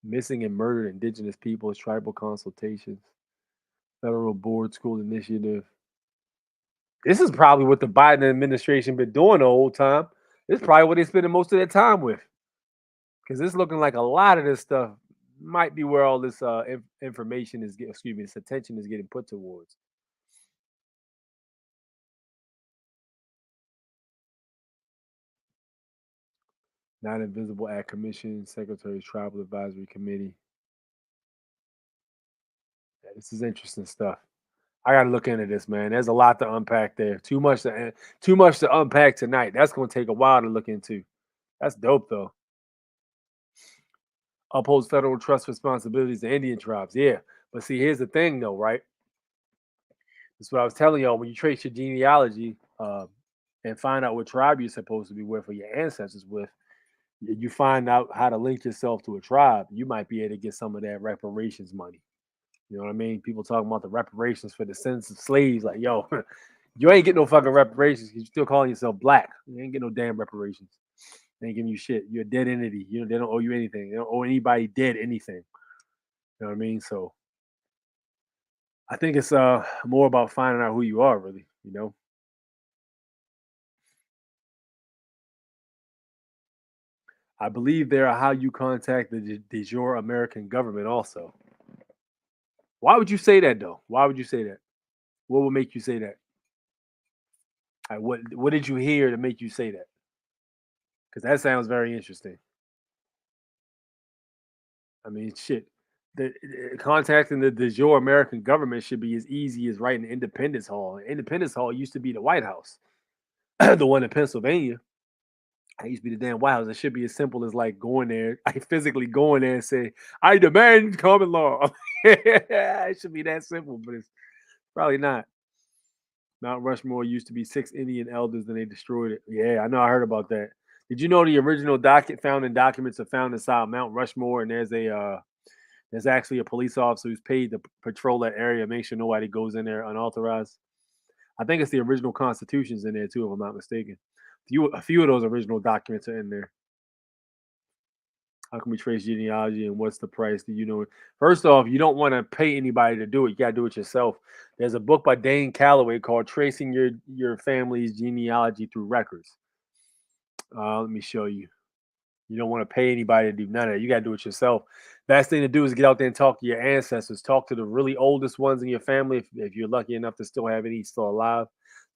Missing and murdered indigenous peoples, tribal consultations, federal board school initiative. This is probably what the Biden administration been doing the whole time. This is probably what they're spending most of their time with. Because it's looking like a lot of this stuff might be where all this information is getting, this attention is getting put towards. Not Invisible Act Commission, Secretary's Tribal Advisory Committee. Yeah, this is interesting stuff. I got to look into this, man. There's a lot to unpack there. Too much to unpack tonight. That's going to take a while to look into. That's dope, though. Upholds federal trust responsibilities to Indian tribes. Yeah. But see, here's the thing, though, right? That's what I was telling y'all. When you trace your genealogy and find out what tribe you're supposed to be with or your ancestors with, you find out how to link yourself to a tribe. You might be able to get some of that reparations money. You know what I mean? People talking about the reparations for the descendants of slaves. Like, yo, you ain't getting no fucking reparations because you're still calling yourself black. You ain't getting no damn reparations. They ain't giving you shit. You're a dead entity. You know, they don't owe you anything. They don't owe anybody dead anything. You know what I mean? So I think it's more about finding out who you are, really, you know. I believe there are how you contact the de jure American government also. Why would you say that though? Why would you say that? What would make you say that? What did you hear to make you say that? Because that sounds very interesting. I mean, shit. Contacting the de jure American government should be as easy as writing Independence Hall. Independence Hall used to be the White House, the one in Pennsylvania. I used to be the damn White House. It should be as simple as like going there, I physically going there and say, "I demand common law." It should be that simple, but it's probably not. Mount Rushmore used to be 6 Indian elders, then they destroyed it. Yeah, I know. I heard about that. Did you know the original founding documents are found inside Mount Rushmore, and there's actually a police officer who's paid to patrol that area, make sure nobody goes in there unauthorized. I think it's the original constitutions in there too, if I'm not mistaken. A few of those original documents are in there. How can we trace genealogy and what's the price? Do you know? First off, you don't want to pay anybody to do it. You got to do it yourself. There's a book by Dane Calloway called Tracing Your Family's Genealogy Through Records. Let me show you. You don't want to pay anybody to do none of that. You got to do it yourself. Best thing to do is get out there and talk to your ancestors. Talk to the really oldest ones in your family. If you're lucky enough to still have any still alive,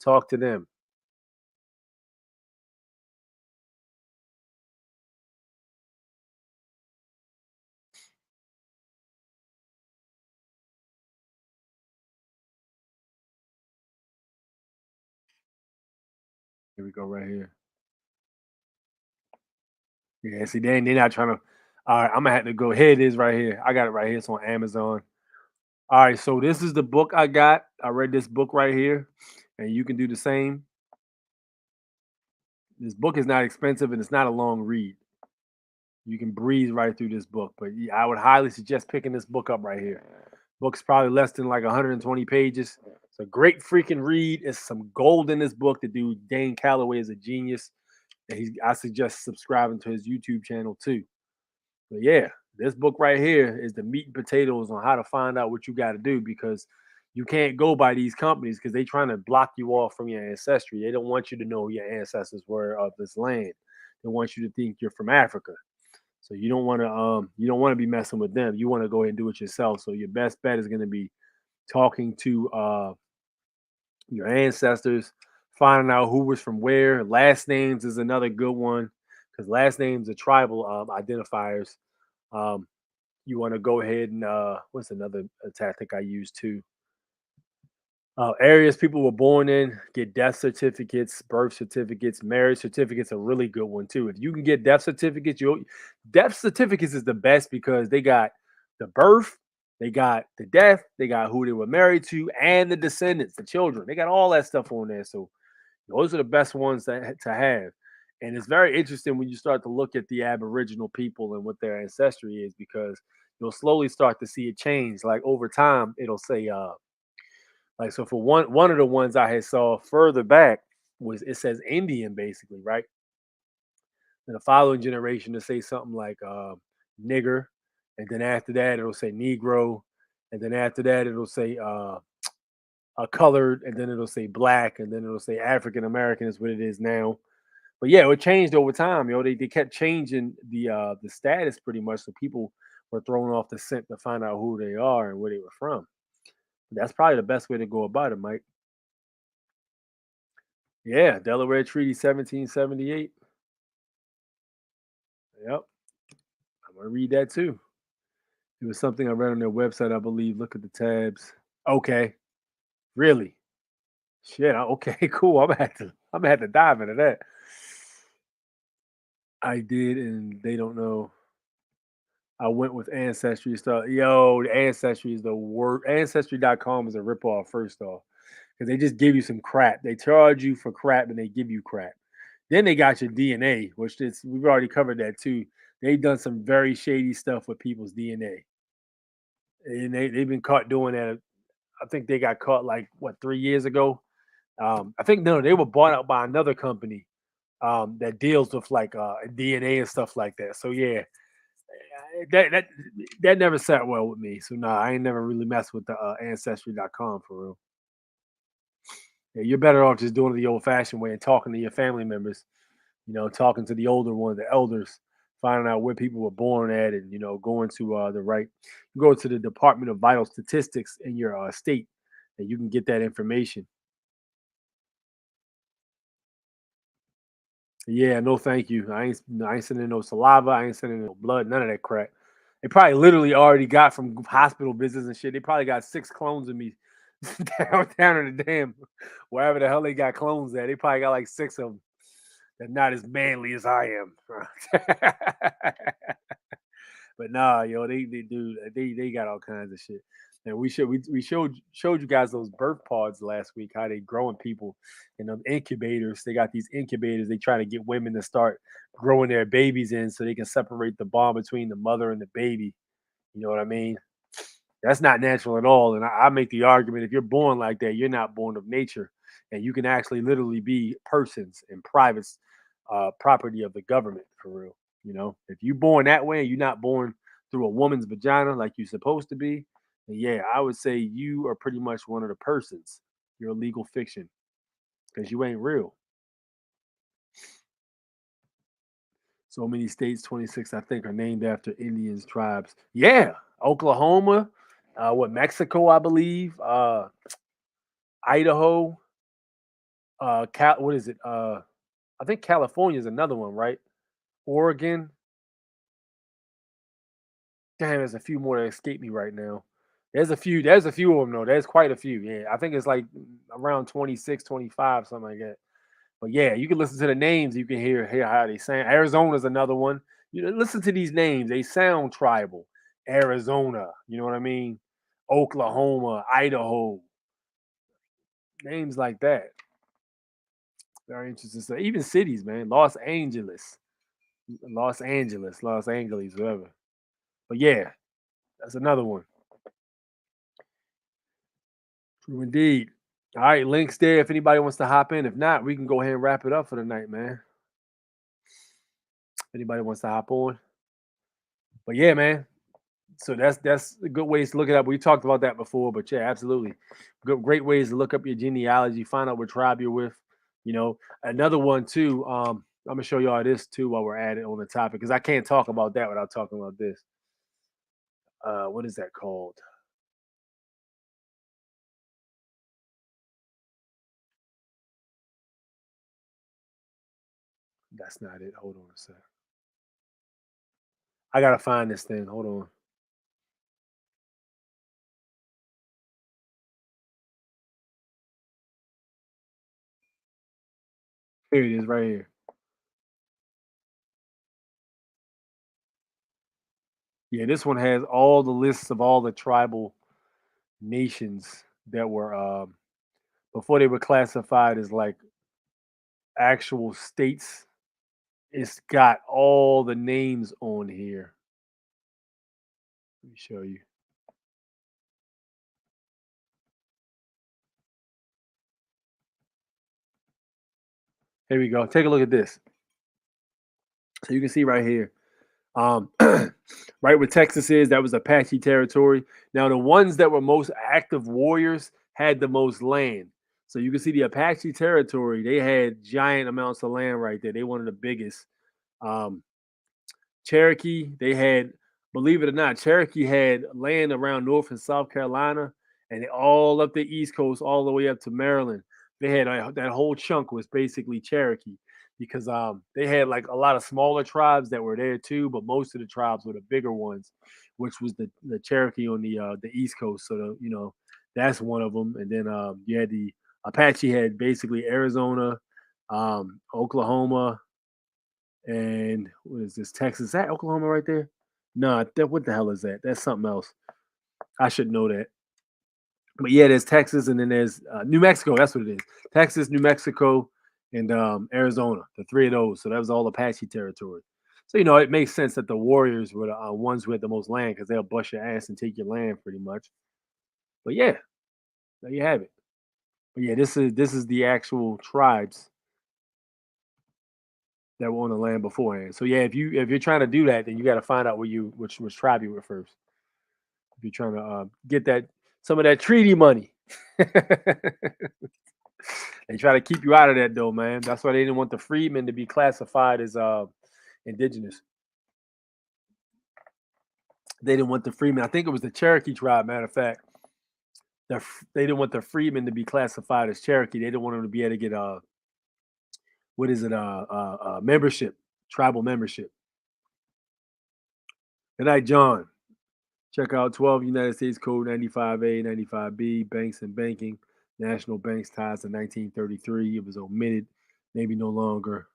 talk to them. Here we go right here. Yeah, see, they're not trying to. All right, I'm gonna have to go. Here it is right here. I got it right here. It's on Amazon. All right, so this is the book I got. I read this book right here, and you can do the same. This book is not expensive and it's not a long read. You can breeze right through this book, but yeah, I would highly suggest picking this book up right here. Book's probably less than like 120 pages. It's a great freaking read. It's some gold in this book. The dude Dane Calloway is a genius. And I suggest subscribing to his YouTube channel too. But yeah, this book right here is the meat and potatoes on how to find out what you got to do, because you can't go by these companies because they're trying to block you off from your ancestry. They don't want you to know who your ancestors were of this land. They want you to think you're from Africa. So you don't want to be messing with them. You want to go ahead and do it yourself. So your best bet is going to be talking to your ancestors, finding out who was from where. Last names is another good one, because last names are tribal identifiers. You want to go ahead and what's another tactic I use too? Areas people were born in, get death certificates, birth certificates, marriage certificates, a really good one too. If you can get death certificates, death certificates is the best because they got the birth, they got the death, they got who they were married to, and the descendants, the children. They got all that stuff on there. So those are the best ones to have. And it's very interesting when you start to look at the Aboriginal people and what their ancestry is, because you'll slowly start to see it change. Like over time, it'll say like, so for one of the ones I had saw further back was, it says Indian basically, right? And the following generation to say something like nigger, and then after that it'll say Negro, and then after that it'll say colored, and then it'll say black, and then it'll say African American is what it is now. But yeah, it changed over time. They kept changing the status pretty much, so people were thrown off the scent to find out who they are and where they were from. That's probably the best way to go about it, Mike. Yeah, Delaware Treaty 1778. Yep. I'm gonna read that too. It was something I read on their website, I believe. Look at the tabs. Okay. Really? Shit. Okay, cool. I'm gonna have to dive into that. I did, and they don't know. I went with Ancestry stuff. Yo, the Ancestry is the worst. Ancestry.com is a ripoff, first off, because they just give you some crap. They charge you for crap and they give you crap. Then they got your DNA, which is, we've already covered that too. They've done some very shady stuff with people's DNA. And they've been caught doing that. I think they got caught like, what, 3 years ago? I think, no, they were bought out by another company that deals with like DNA and stuff like that. So yeah, that never sat well with me. So nah, I ain't never really messed with the ancestry.com for real. Yeah, you're better off just doing it the old fashioned way and talking to your family members, talking to the older ones, the elders, finding out where people were born at, and going to the right, go to the Department of Vital Statistics in your state, and you can get that information. Yeah, no, thank you. I ain't sending no saliva. I ain't sending no blood. None of that crap. They probably literally already got from hospital visits and shit. They probably got 6 clones of me down in the damn wherever the hell they got clones at. They probably got like 6 of them. They're not as manly as I am. But nah, they got all kinds of shit. And we showed you guys those birth pods last week, how they growing people in them incubators. They got these incubators. They try to get women to start growing their babies in so they can separate the bond between the mother and the baby. You know what I mean? That's not natural at all. And I make the argument, if you're born like that, you're not born of nature. And you can actually literally be persons and private property of the government, for real. You know, if you're born that way and you're not born through a woman's vagina like you're supposed to be, then yeah, I would say you are pretty much one of the persons. You're a legal fiction because you ain't real. So many states, 26, I think, are named after Indians tribes. Yeah, Oklahoma, Mexico, I believe, Idaho, what is it? I think California is another one, right? Oregon. Damn, there's a few more that escape me right now. There's a few. There's a few of them though. There's quite a few. Yeah, I think it's like around 26, 25, something like that. But yeah, you can listen to the names. You can hear how they sound. Arizona's another one. You know, listen to these names. They sound tribal. Arizona. You know what I mean? Oklahoma, Idaho. Names like that. Very interesting. So even cities, man. Los Angeles, whatever. But yeah, that's another one. True indeed. All right, links there if anybody wants to hop in. If not, we can go ahead and wrap it up for the night, man. If anybody wants to hop on. But yeah, man. So that's a good ways to look it up. We talked about that before, but yeah, absolutely. Great ways to look up your genealogy, find out what tribe you're with. You know, another one too. I'm gonna show y'all this too while we're at it on the topic because I can't talk about that without talking about this. What is that called? That's not it. Hold on a sec. I gotta find this thing. Hold on. Here it is, right here. Yeah, this one has all the lists of all the tribal nations that were before they were classified as like actual states. It's got all the names on here. Let me show you. Here we go. Take a look at this. So you can see right here. Right where Texas is, that was Apache territory. Now, the ones that were most active warriors had the most land. So you can see the Apache territory, they had giant amounts of land right there. They one of the biggest. Um, Cherokee, they had, believe it or not, Cherokee had land around North and South Carolina and all up the East Coast, all the way up to Maryland. They had that whole chunk was basically Cherokee because they had like a lot of smaller tribes that were there too, but most of the tribes were the bigger ones, which was the Cherokee on the East Coast. So that's one of them. And then you had the Apache had basically Arizona, Oklahoma, and what is this? Texas? Is that Oklahoma right there? No, what the hell is that? That's something else. I should know that. But yeah, there's Texas, and then there's New Mexico. That's what it is. Texas, New Mexico, and Arizona. The three of those. So that was all Apache territory. So it makes sense that the warriors were the ones who had the most land because they'll bust your ass and take your land pretty much. But yeah, there you have it. But yeah, this is the actual tribes that were on the land beforehand. So yeah, if you're trying to do that, then you got to find out which tribe you were first. If you're trying to get some of that treaty money, they try to keep you out of that though, man. That's why they didn't want the freedmen to be classified as indigenous. They didn't want the freedmen. I think it was the Cherokee tribe. Matter of fact, they didn't want the freedmen to be classified as Cherokee. They didn't want them to be able to get what is it? Membership, tribal membership. Good night, John. Check out 12 United States Code 95A, 95B, Banks and Banking, National Banks ties to 1933. It was omitted, maybe no longer.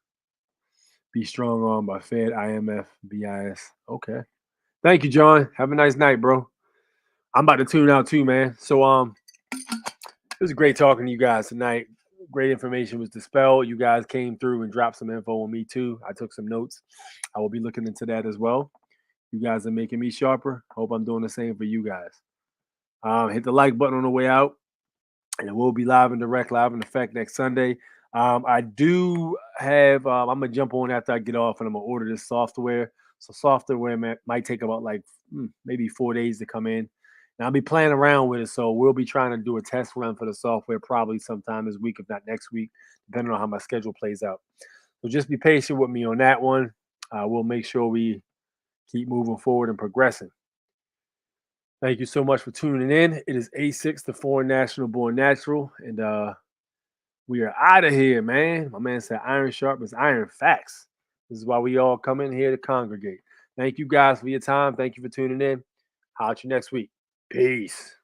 Be strong armed by Fed, IMF, BIS. Okay. Thank you, John. Have a nice night, bro. I'm about to tune out too, man. So it was great talking to you guys tonight. Great information was dispelled. You guys came through and dropped some info on me too. I took some notes. I will be looking into that as well. You guys are making me sharper. Hope I'm doing the same for you guys. Hit the like button on the way out. And we'll be live in direct, live in effect next Sunday. I do have. I'm gonna jump on after I get off, and I'm gonna order this software. So software might take about like maybe 4 days to come in. And I'll be playing around with it. So we'll be trying to do a test run for the software probably sometime this week, if not next week, depending on how my schedule plays out. So just be patient with me on that one. We'll make sure we keep moving forward and progressing. Thank you so much for tuning in. It is A6, the Foreign National Born Natural, and we are out of here, man. My man said iron sharp is iron. Facts. This is why we all come in here to congregate. Thank you guys for your time. Thank you for tuning in. Holler at you next week. Peace.